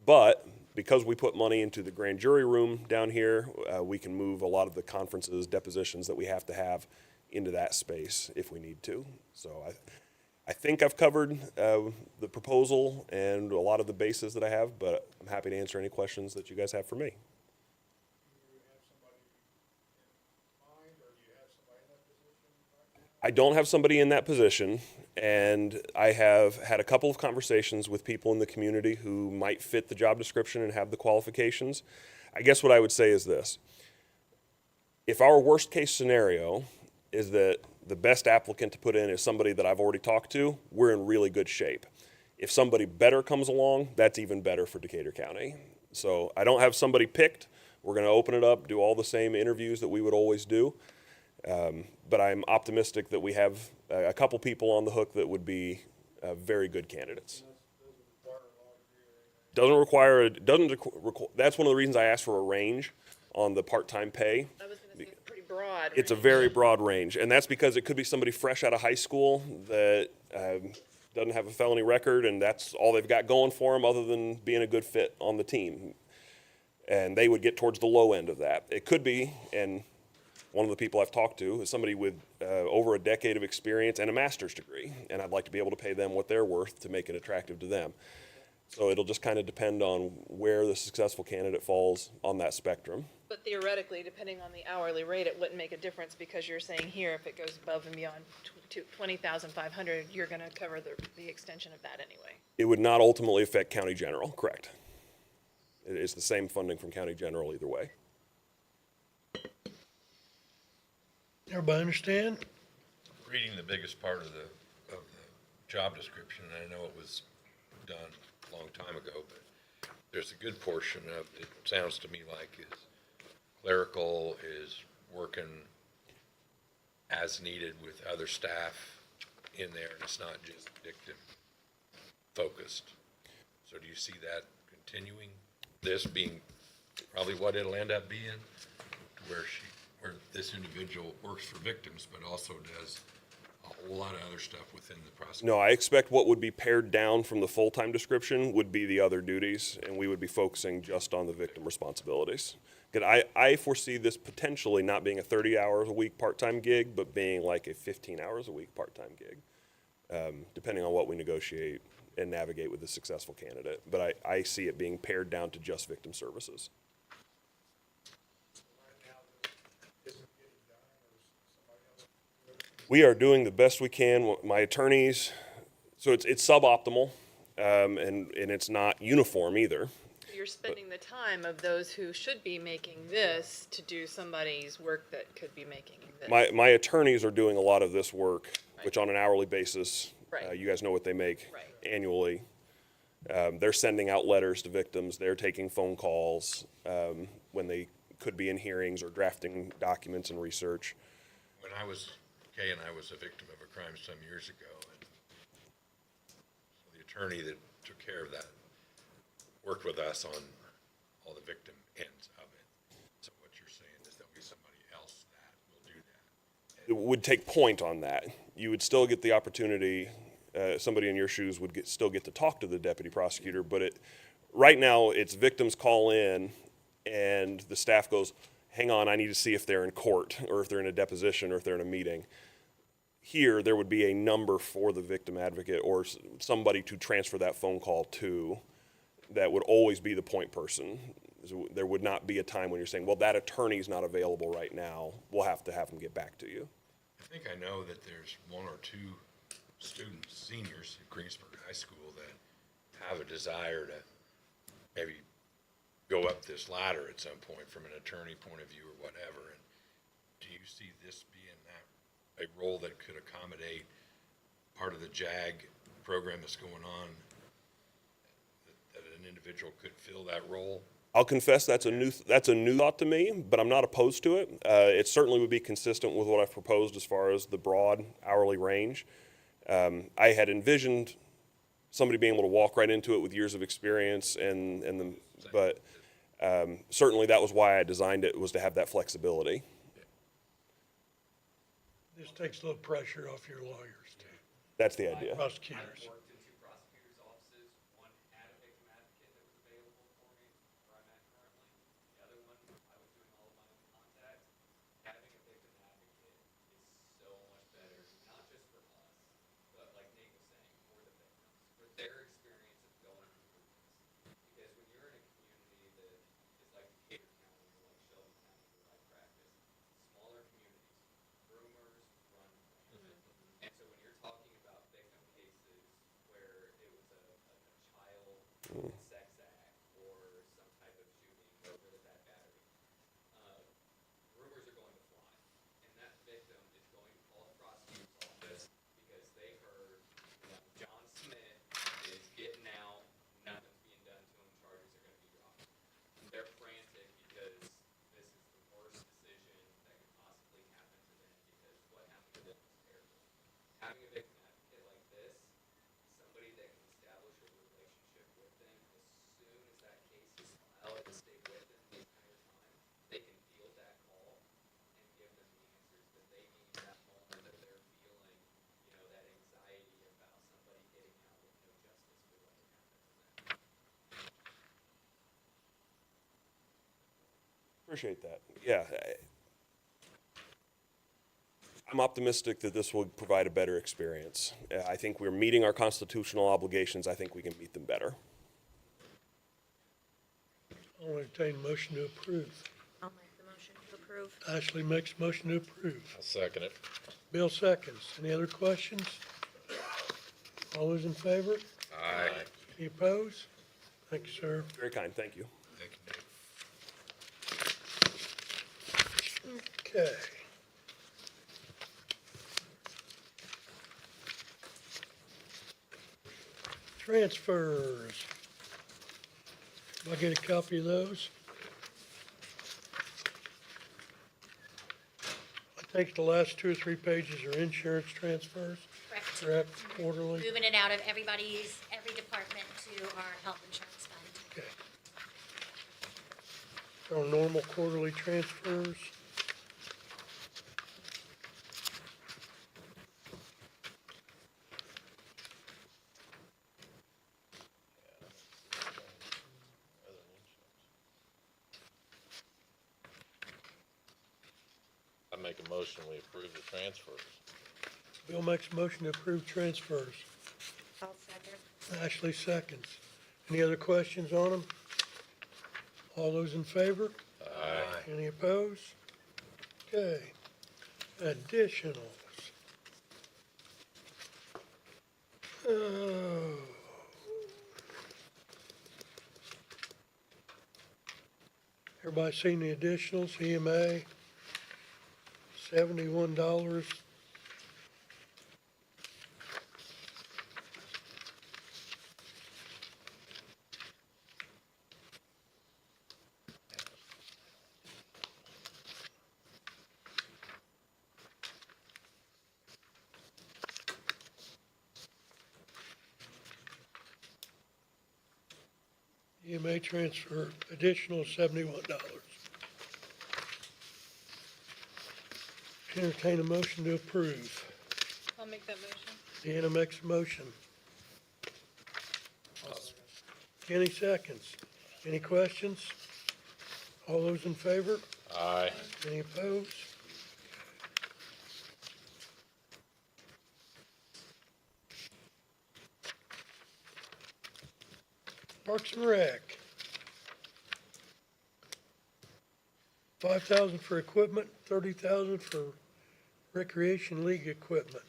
But because we put money into the grand jury room down here, we can move a lot of the conferences, depositions that we have to have into that space if we need to. So I think I've covered the proposal and a lot of the bases that I have, but I'm happy to answer any questions that you guys have for me. I don't have somebody in that position, and I have had a couple of conversations with people in the community who might fit the job description and have the qualifications. I guess what I would say is this. If our worst case scenario is that the best applicant to put in is somebody that I've already talked to, we're in really good shape. If somebody better comes along, that's even better for Decatur County. So I don't have somebody picked. We're going to open it up, do all the same interviews that we would always do. But I'm optimistic that we have a couple people on the hook that would be very good candidates. Doesn't require, that's one of the reasons I asked for a range on the part-time pay. I was gonna say it's pretty broad. It's a very broad range, and that's because it could be somebody fresh out of high school that doesn't have a felony record, and that's all they've got going for them other than being a good fit on the team. And they would get towards the low end of that. It could be, and one of the people I've talked to is somebody with over a decade of experience and a master's degree, and I'd like to be able to pay them what they're worth to make it attractive to them. So it'll just kind of depend on where the successful candidate falls on that spectrum. But theoretically, depending on the hourly rate, it wouldn't make a difference because you're saying here, if it goes above and beyond 20,500, you're gonna cover the extension of that anyway. It would not ultimately affect county general, correct? It is the same funding from county general either way. Everybody understand? Reading the biggest part of the job description, and I know it was done a long time ago, but there's a good portion of it, sounds to me like is clerical, is working as needed with other staff in there, and it's not just victim focused. So do you see that continuing? This being probably what it'll end up being, where this individual works for victims, but also does a whole lot of other stuff within the process. No, I expect what would be pared down from the full-time description would be the other duties, and we would be focusing just on the victim responsibilities. I foresee this potentially not being a 30 hours a week part-time gig, but being like a 15 hours a week part-time gig, depending on what we negotiate and navigate with the successful candidate. But I see it being pared down to just victim services. We are doing the best we can. My attorneys, so it's suboptimal, and it's not uniform either. You're spending the time of those who should be making this to do somebody's work that could be making this. My attorneys are doing a lot of this work, which on an hourly basis, Right. you guys know what they make Right. annually. They're sending out letters to victims. They're taking phone calls when they could be in hearings or drafting documents and research. When Kay and I was a victim of a crime some years ago, and so the attorney that took care of that worked with us on all the victim ends of it. So what you're saying is there'll be somebody else that will do that. It would take point on that. You would still get the opportunity, somebody in your shoes would still get to talk to the deputy prosecutor, but right now it's victims call in and the staff goes, hang on, I need to see if they're in court or if they're in a deposition or if they're in a meeting. Here, there would be a number for the victim advocate or somebody to transfer that phone call to that would always be the point person. So there would not be a time when you're saying, well, that attorney's not available right now. We'll have to have them get back to you. I think I know that there's one or two students, seniors at Greensburg High School that have a desire to maybe go up this ladder at some point from an attorney point of view or whatever. And do you see this being a role that could accommodate part of the JAG program that's going on, that an individual could fill that role? I'll confess that's a new thought to me, but I'm not opposed to it. It certainly would be consistent with what I've proposed as far as the broad hourly range. I had envisioned somebody being able to walk right into it with years of experience, but certainly that was why I designed it, was to have that flexibility. This takes a little pressure off your lawyers too, That's the idea. prosecutors. Appreciate that. Yeah. I'm optimistic that this will provide a better experience. I think we're meeting our constitutional obligations. I think we can meet them better. I'll entertain a motion to approve. I'll make the motion to approve. Ashley makes a motion to approve. I'll second it. Bill seconds. Any other questions? All those in favor? Aye. Any opposed? Thank you, sir. Very kind. Thank you. Thank you, Dave. Okay. Transfers. Do I get a copy of those? I think the last 2 or 3 pages are insurance transfers, Correct. correct, quarterly? Moving it out of every department to our health insurance fund. Okay. Our normal quarterly transfers. I make a motion, we approve the transfers. Bill makes a motion to approve transfers. I'll second. Ashley seconds. Any other questions on them? All those in favor? Aye. Any opposed? Okay. Additionals. Oh. Everybody seen the additionals, EMA, $71. EMA transfer, additional $71. Entertain a motion to approve. I'll make that motion. Deanna makes a motion. Kenny seconds. Any questions? All those in favor? Aye. Any opposed? Parks and Rec. 5,000 for equipment, 30,000 for recreation league equipment.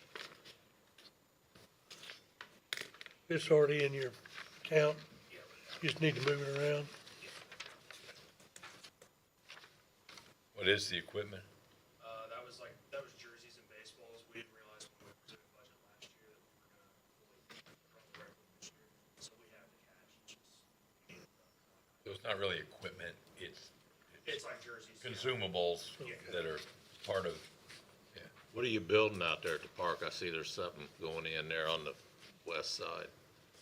This already in your account? You just need to move it around? What is the equipment? That was jerseys and baseballs. We didn't realize when we were doing budget last year that we were gonna fully run the rec this year. So we have the cash. So it's not really equipment, it's It's like jerseys. yeah. consumables that are part of, What are you building out there at the park? I see there's something going in there on the west side.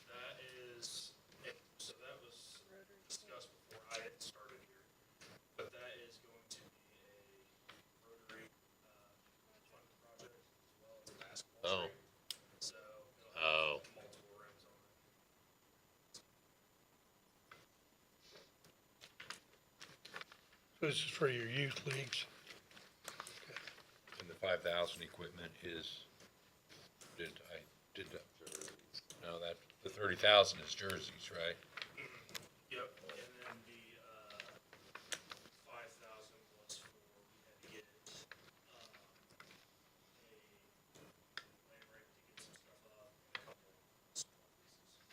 That is, so that was discussed before I had started here. But that is going to be a Rotary, fund project as well as a basketball. Oh. stadium. So it'll Oh. have multiple rims on it. So this is for your youth leagues. and the 5,000 equipment is, no, the 30,000 is jerseys, right? Yep, and then the, 5,000 was for, we had to get, a land rate to get some stuff up, and a couple small pieces.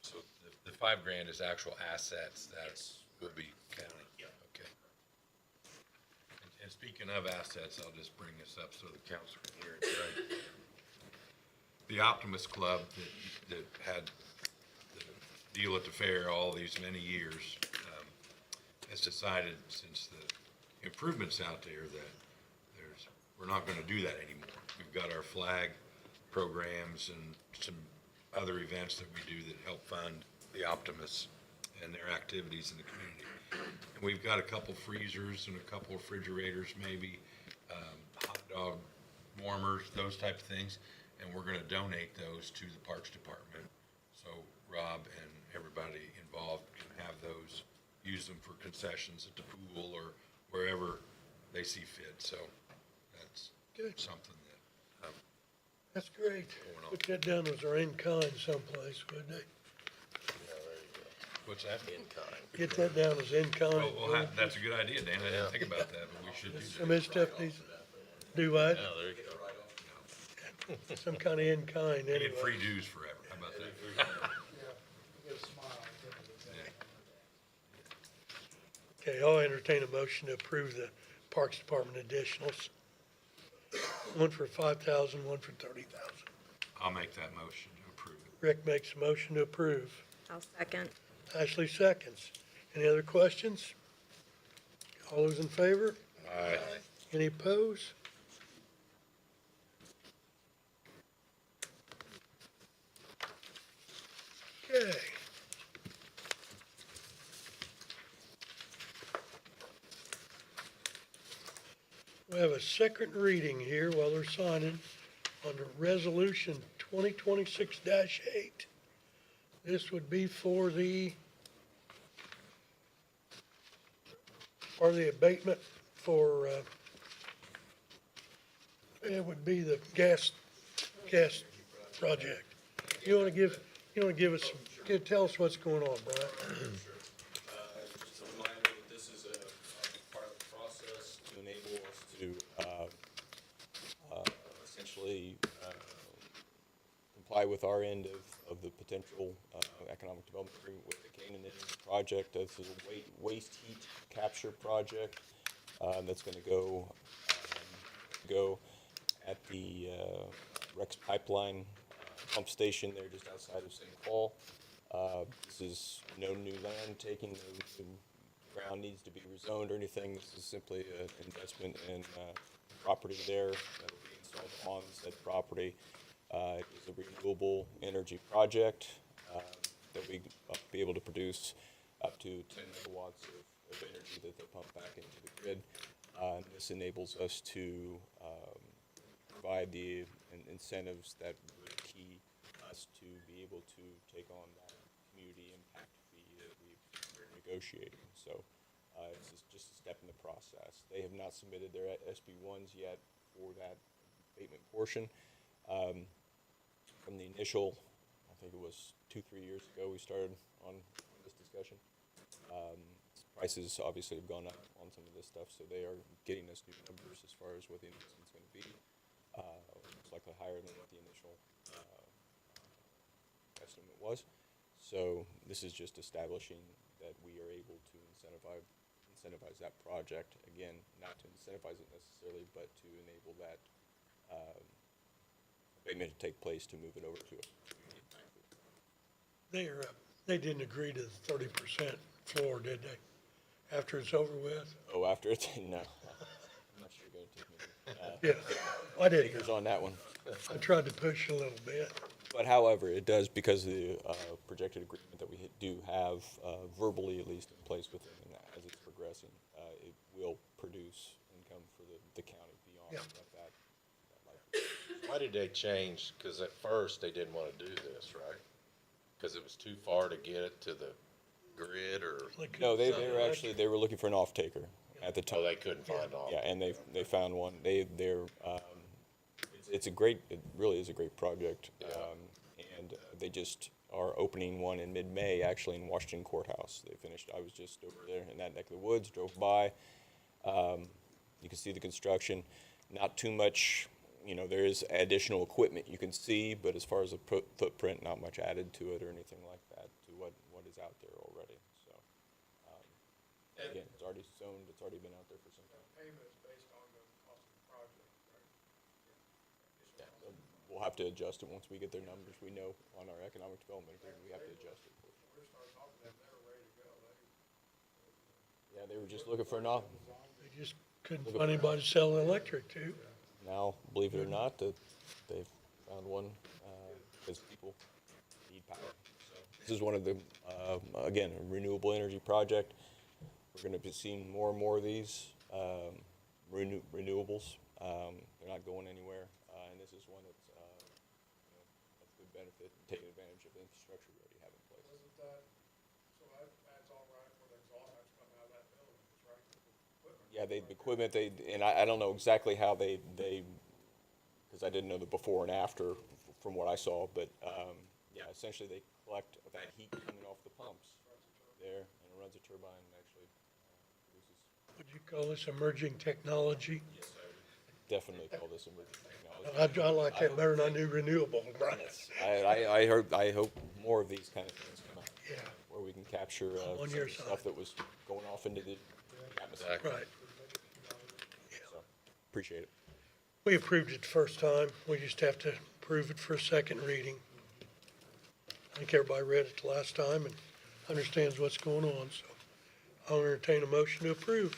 So the $5,000 is actual assets that will be counted? Yep. Okay. And speaking of assets, I'll just bring this up so the council can hear it, right? The Optimist Club that had the deal at the fair all these many years, has decided since the improvements out there that we're not gonna do that anymore. We've got our flag programs and some other events that we do that help fund the Optimists and their activities in the community. And we've got a couple freezers and a couple refrigerators, maybe, hot dog warmers, those type of things. And we're gonna donate those to the Parks Department. So Rob and everybody involved can have those, use use them for concessions at the pool or wherever they see fit, so that's Good. something that, That's great. Put that down as our in-kind someplace, wouldn't they? what's that? Get that down as in-kind. Well, that's a good idea, Dan. I didn't think about that, but we should do Some that. of this stuff needs, do what? Oh, there you go. Some kind of in-kind They anyway. get free dues forever. How about that? You get a smile. Okay, I'll entertain a motion to approve the Parks Department additionals. One for 5,000, one for 30,000. I'll make that motion to approve it. Rick makes a motion to approve. I'll second. Ashley seconds. Any other questions? All those in favor? Aye. Any opposed? Okay. We have a second reading here while they're signing under Resolution 2026-8. This would be for the abatement for, it would be the gas project. You wanna give us some, tell us what's going on, Brian? Just a reminder that this is a part of the process to enable us to essentially comply with our end of the potential economic development agreement with the Canaan Energy project. This is a waste heat capture project that's going to go at the Rex Pipeline pump station there just outside of St. Paul. This is no new land taking, no ground needs to be rezoned or anything. This is simply an investment in property there that will be installed on said property. It is a renewable energy project that we be able to produce up to 10 megawatts of energy that they pump back into the grid. And this enables us to provide the incentives that would key us to be able to take on that community impact fee that we're negotiating. So it's just a step in the process. They have not submitted their SB1s yet for that abatement portion. From the initial, I think it was 2-3 years ago, we started on this discussion. Prices obviously have gone up on some of this stuff, so they are getting us new numbers as far as what the investment's going to be. It's likely higher than what the initial estimate was. So this is just establishing that we are able to incentivize that project. Again, not to incentivize it necessarily, but to enable that abatement to take place to move it over to a community impact fee. They didn't agree to the 30% floor, did they? After it's over with? Oh, after it's, no. I'm not sure you're gonna take me. Yeah, I did. Figures on that one. I tried to push a little bit. But however, it does, because of the projected agreement that we do have verbally at least in place with them, and as it's progressing, it will produce income for the county beyond Yeah. what that might be. Why did they change? Because at first they didn't want to do this, right? Because it was too far to get it to the grid, or? No, they were looking for an off-taker at the time. Oh, they couldn't find an Yeah, and they found one. It really is a great project. And they just are opening one in mid-May, actually, in Washington Courthouse. They finished, I was just over there in that neck of the woods, drove by. You can see the construction, not too much, there is additional equipment you can see, but as far as a footprint, not much added to it or anything like that, to what is out there already. So, again, it's already zoned, it's already been out there for some time. Payment is based on the cost of the project, right? Yeah, so we'll have to adjust it once we get their numbers. We know on our economic development agreement, we have to adjust it. We're starting talking to them, they were ready to go. Yeah, they were just looking for an op. They just couldn't find anybody to sell the electric to. Now, believe it or not, that they've found one, because people need power. So this is one of the, again, a renewable energy project. We're gonna be seeing more and more of these, renewables. They're not going anywhere, and this is one that's, of good benefit, taking advantage of the infrastructure we already have in place. Wasn't that, so that's all right for the exhaust, that's Yeah, the equipment, and I don't know exactly how they, because I didn't know the before and after from what I saw, but, yeah, essentially they collect that heat coming off the pumps there, and it runs a turbine and actually produces. Would you call this emerging technology? Definitely call this emerging technology. I like that better than I knew renewable, Brian. I hope more of these kind of things come out. Yeah. Where we can capture I'm on some your of the side. stuff that was going off into the atmosphere. Right. So, appreciate it. We approved it the first time. We just have to approve it for a second reading. I think everybody read it the last time and understands what's going on, so I'll entertain a motion to approve.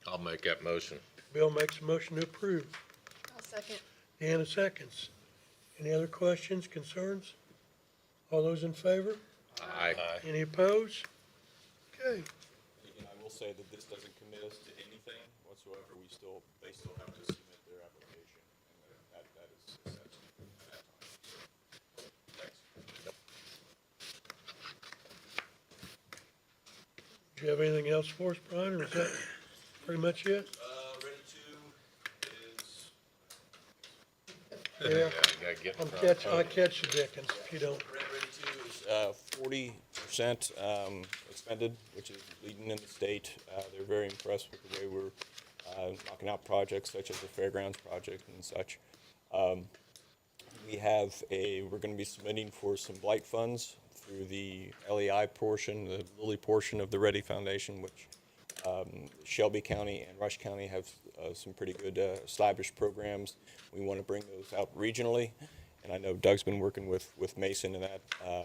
I'll make that motion. Bill makes a motion to approve. I'll second. Deanna seconds. Any other questions, concerns? All those in favor? Aye. Any opposed? Okay. And I will say that this doesn't commit us to anything whatsoever. They still have to submit their application, and that is set at that time. Thanks. Do you have anything else for us, Brian, or is that pretty much it? Ready to is, Yeah. You gotta get in front of I catch the Dickens if you don't. Ready to is 40% expended, which is leading in the state. They're very impressed with the way we're knocking out projects such as the fairgrounds project and such. We're going to be submitting for some blight funds through the LEI portion, the Lilly portion of the Ready Foundation, which Shelby County and Rush County have some pretty good established programs. We want to bring those out regionally, and I know Doug's been working with Mason and that to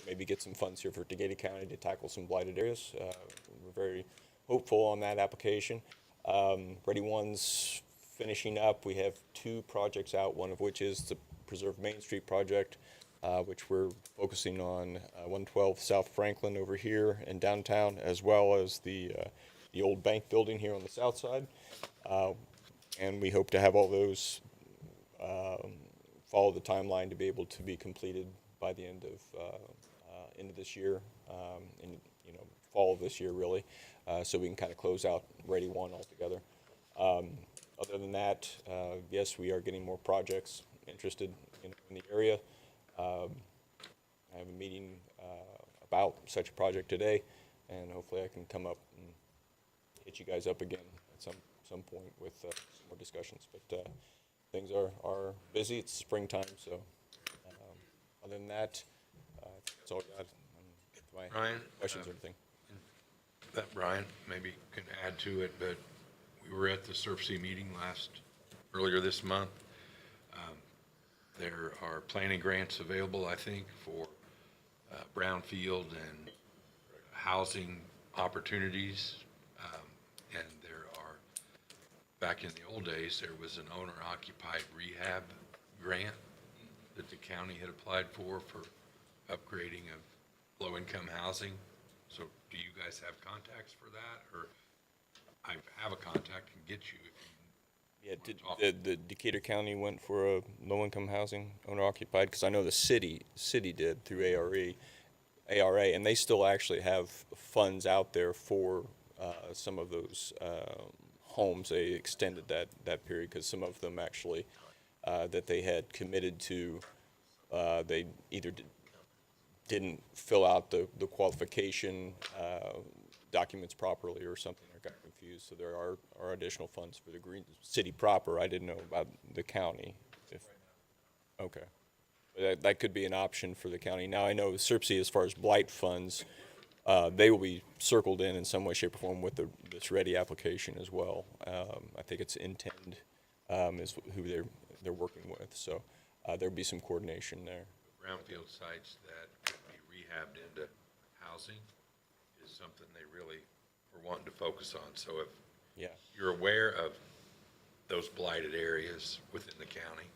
maybe get some funds here for Decatur County to tackle some blighted areas. We're very hopeful on that application. Ready One's finishing up. We have 2 projects out, one of which is the Preserve Main Street project, which we're focusing on 112 South Franklin over here in downtown, as well as the old bank building here on the south side. And we hope to have all those follow the timeline to be able to be completed by the end of this year, in fall of this year really, so we can kind of close out Ready One altogether. Other than that, yes, we are getting more projects interested in the area. I have a meeting about such a project today, and hopefully I can come up and hit you guys up again at some point with some more discussions. But things are busy. It's springtime, so other than that, that's all I got. My Brian, questions or anything. That Brian maybe can add to it, but we were at the SERC meeting earlier this month. There are planning grants available, I think, for brownfield and housing opportunities. And there are, back in the old days, there was an owner-occupied rehab grant that the county had applied for upgrading of low-income housing. So do you guys have contacts for that? Or I have a contact and get you if you. Yeah, the Decatur County went for a low-income housing, owner-occupied, because I know the city did through ARA, and they still actually have funds out there for some of those homes. They extended that period because some of them actually that they had committed to, they either didn't fill out the qualification documents properly or something, or got confused. So there are additional funds for the Green City proper. I didn't know about the county. Okay. But that could be an option for the county. Now, I know SERC, as far as blight funds, they will be circled in some way, shape, or form with this Ready application as well. I think it's Intend is who they're working with. So there'll be some coordination there. Brownfield sites that could be rehabbed into housing is something they really were wanting to focus on. So if you're aware of those blighted areas within the county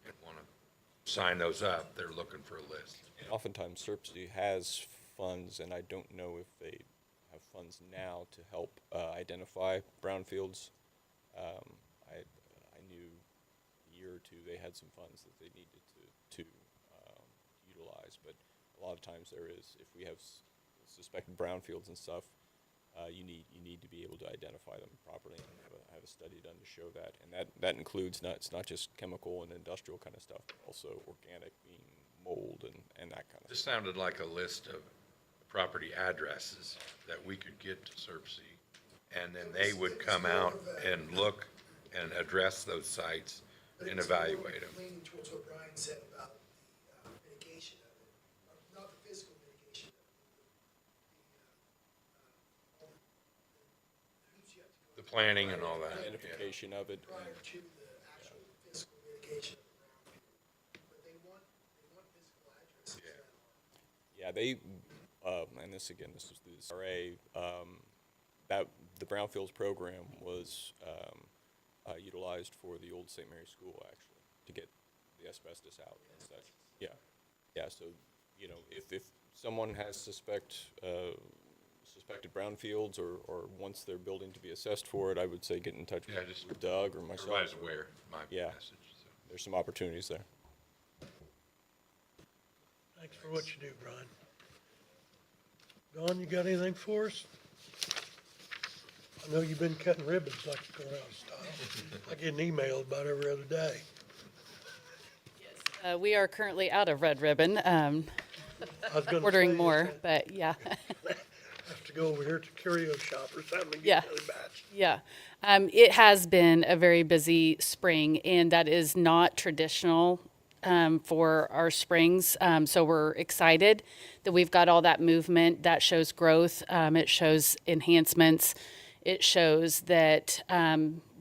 and want to sign those up, they're looking for a list. And oftentimes SERC has funds, and I don't know if they have funds now to help identify brownfields. I knew a year or two they had some funds that they needed to utilize, but a lot of times there is, if we have suspected brownfields and stuff, you need to be able to identify them properly and have a study done to show that. And that includes it's not just chemical and industrial kind of stuff, but also organic, being mold and that kind of This stuff. sounded like a list of property addresses that we could get to SERC, and then they would come out and look and address those sites and evaluate them. Leaning towards what Brian said about the mitigation of it, not the physical mitigation of it, the hoops you have to go The planning and all that. yeah. Identification of it. prior to the actual physical mitigation of the brownfield. But they want physical addresses. Yeah, and this is the SRA, that the Brownfields program was utilized for the old St. Mary's School, actually, to get the asbestos out and such. Yeah, so, if someone has suspected brownfields or wants their building to be assessed for it, I would say get in touch with Doug or myself. Everybody's aware, my message. So. There's some opportunities there. Thanks for what you do, Brian. Don, you got anything for us? I know you've been cutting ribbons like you're going out of style. I get an email about every other day. We are currently out of red ribbon, I was gonna ordering say, more, is that- but yeah. Have to go over here to Curio Shop or something and Yeah. get another batch. Yeah. It has been a very busy spring, and that is not traditional for our springs. So we're excited that we've got all that movement. That shows growth. It shows enhancements. It shows that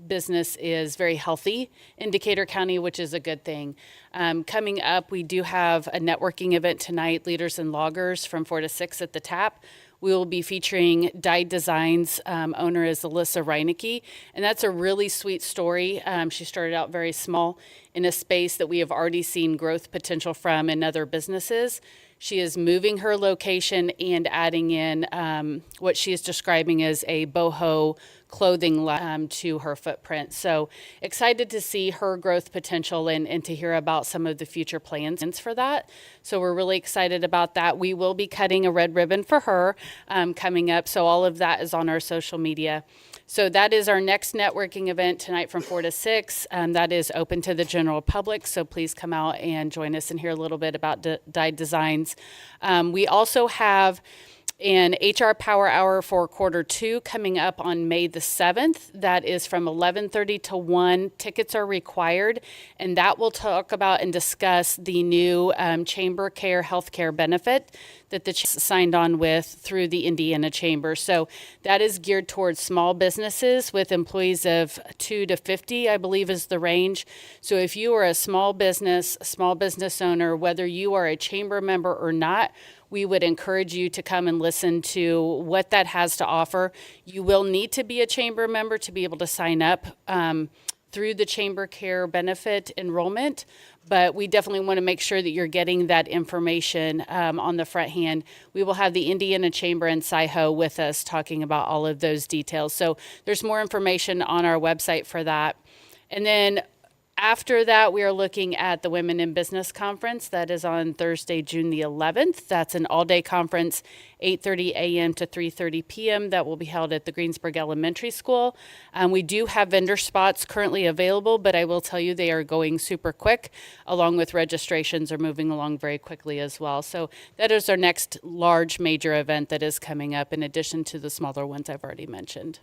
business is very healthy in Decatur County, which is a good thing. Coming up, we do have a networking event tonight, Leaders and Loggers from 4 to 6 at the Tap. We will be featuring Dyed Designs. Owner is Alyssa Reinecke, and that's a really sweet story. She started out very small in a space that we have already seen growth potential from in other businesses. She is moving her location and adding in what she is describing as a boho clothing line to her footprint. So excited to see her growth potential and to hear about some of the future plans for that. So we're really excited about that. We will be cutting a red ribbon for her coming up. So all of that is on our social media. So that is our next networking event tonight from 4 to 6. That is open to the general public. So please come out and join us and hear a little bit about Dyed Designs. We also have an HR Power Hour for Q2 coming up on May the 7th. That is from 11:30 to 1. Tickets are required, and that will talk about and discuss the new chamber care healthcare benefit that the signed on with through the Indiana Chamber. So that is geared towards small businesses with employees of 2 to 50, I believe is the range. So if you are a small business owner, whether you are a chamber member or not, we would encourage you to come and listen to what that has to offer. You will need to be a chamber member to be able to sign up through the chamber care benefit enrollment, but we definitely want to make sure that you're getting that information on the front hand. We will have the Indiana Chamber and SIHO with us talking about all of those details. So there's more information on our website for that. And then after that, we are looking at the Women in Business Conference. That is on Thursday, June the 11th. That's an all-day conference, 8:30 a.m. to 3:30 p.m. That will be held at the Greensburg Elementary School. We do have vendor spots currently available, but I will tell you they are going super quick, along with registrations are moving along very quickly as well. So that is our next large major event that is coming up in addition to the smaller ones I've already mentioned.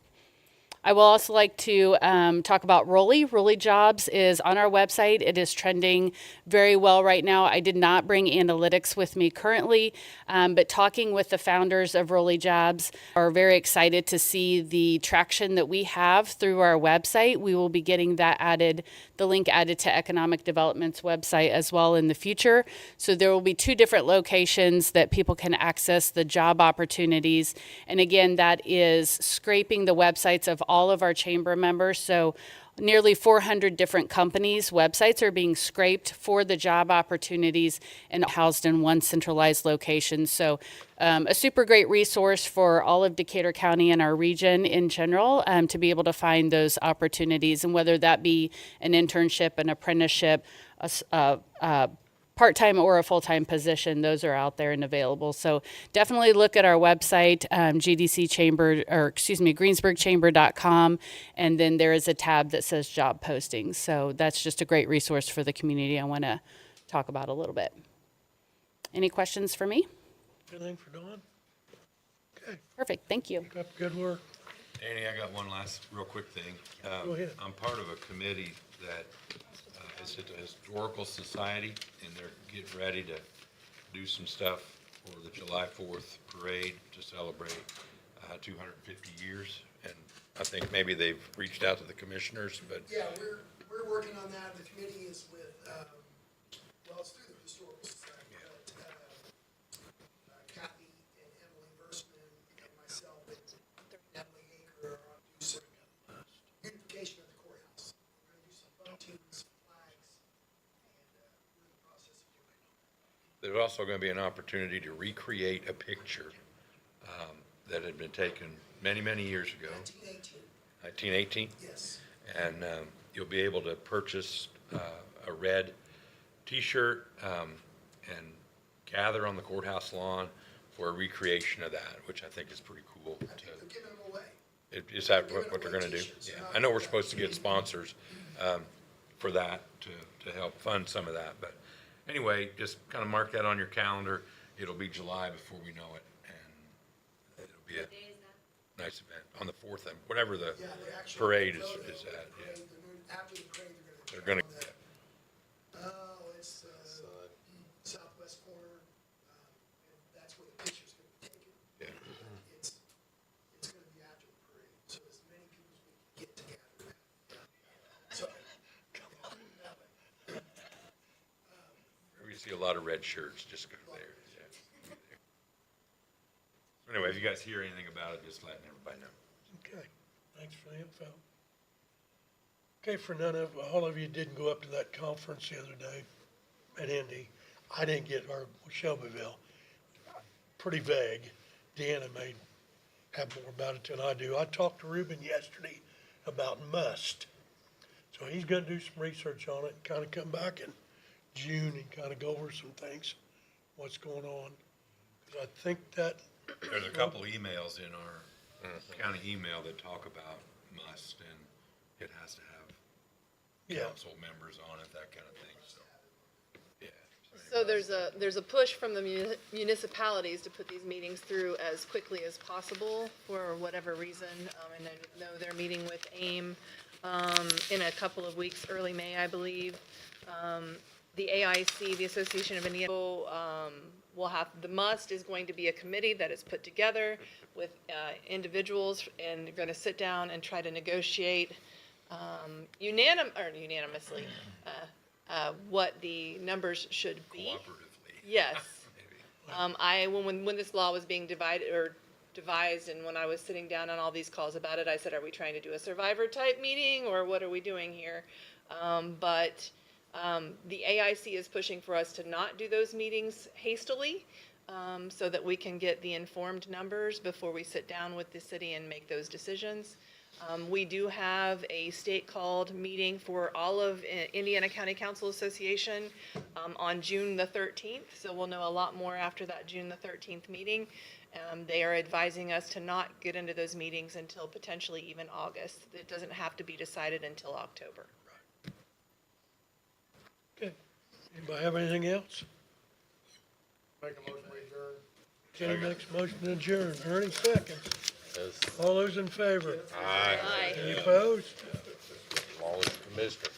I will also like to talk about Rolly. Rolly Jobs is on our website. It is trending very well right now. I did not bring analytics with me currently, but talking with the founders of Rolly Jobs are very excited to see the traction that we have through our website. We will be getting that added, the link added to Economic Development's website as well in the future. So there will be 2 different locations that people can access the job opportunities. And again, that is scraping the websites of all of our chamber members. So nearly 400 different companies' websites are being scraped for the job opportunities and housed in one centralized location. So a super great resource for all of Decatur County and our region in general to be able to find those opportunities, and whether that be an internship, an apprenticeship, part-time or a full-time position, those are out there and available. So definitely look at our website, GDC Chamber, or excuse me, GreensburgChamber.com, and then there is a tab that says job postings. So that's just a great resource for the community I want to talk about a little bit. Any questions for me? Anything for Dawn? Okay, Perfect, thank you. keep up the good work. Danny, I got one last real quick thing. Go ahead. I'm part of a committee that is at the Historical Society, and they're getting ready to do some stuff for the July 4th parade to celebrate 250 years. And I think maybe they've reached out to the commissioners, but Yeah, we're working on that. The committee is with, well, it's through the Historical Society, but Kathy and Emily Versman and myself and Natalie Aker are on do some beautification of the courthouse. We're gonna do some bunting, some flags, and we're in the process of doing it. there's also going to be an opportunity to recreate a picture that had been taken many, many years ago. 1918? Yes. And you'll be able to purchase a red T-shirt and gather on the courthouse lawn for a recreation of that, which I think is pretty cool. They're giving them away. Is that what they're going to do? Yeah. I know we're supposed to get sponsors for that to help fund some of that. But anyway, just kind of mark that on your calendar. It'll be July before we know it. And it'll be a nice event on the 4th, and whatever the parade is at. Yeah. After the parade, They're going to, oh, it's southwest corner, and that's where the picture's gonna be taken. yeah. It's gonna be after the parade, so as many people as we can get together. So, We see a lot of red shirts, just go there. Yeah. So anyway, if you guys hear anything about it, just letting everybody know. Okay, thanks for the info. Okay, for all of you didn't go up to that conference the other day at Indy. I didn't get, or Shelbyville, pretty vague. Deanna may have more about it than I do. I talked to Ruben yesterday about must. So he's gonna do some research on it and kind of come back in June and kind of go over some things, what's going on. 'Cause I think that, There's a couple emails in our county email that talk about must, and it has to have yeah, council members on it, that kind of thing, so, yeah. So there's a push from the municipalities to put these meetings through as quickly as possible for whatever reason. And I know they're meeting with AIM in a couple of weeks, early May, I believe. The AIC, the Association of Indiana, will have, the must is going to be a committee that is put together with individuals, and they're going to sit down and try to negotiate unanimously what the numbers should be. Cooperatively. Yes. When this law was being devised, and when I was sitting down on all these calls about it, I said, are we trying to do a survivor type meeting, or what are we doing here? But the AIC is pushing for us to not do those meetings hastily, so that we can get the informed numbers before we sit down with the city and make those decisions. We do have a state-called meeting for all of Indiana County Council Association on June the 13th, so we'll know a lot more after that June the 13th meeting. They are advising us to not get into those meetings until potentially even August. It doesn't have to be decided until October. okay. Anybody have anything else? Make a motion, we adjourn. Kenny makes motion to adjourn. Ernie seconds. All those in favor? Aye. Aye. Any opposed? As long as the commissioner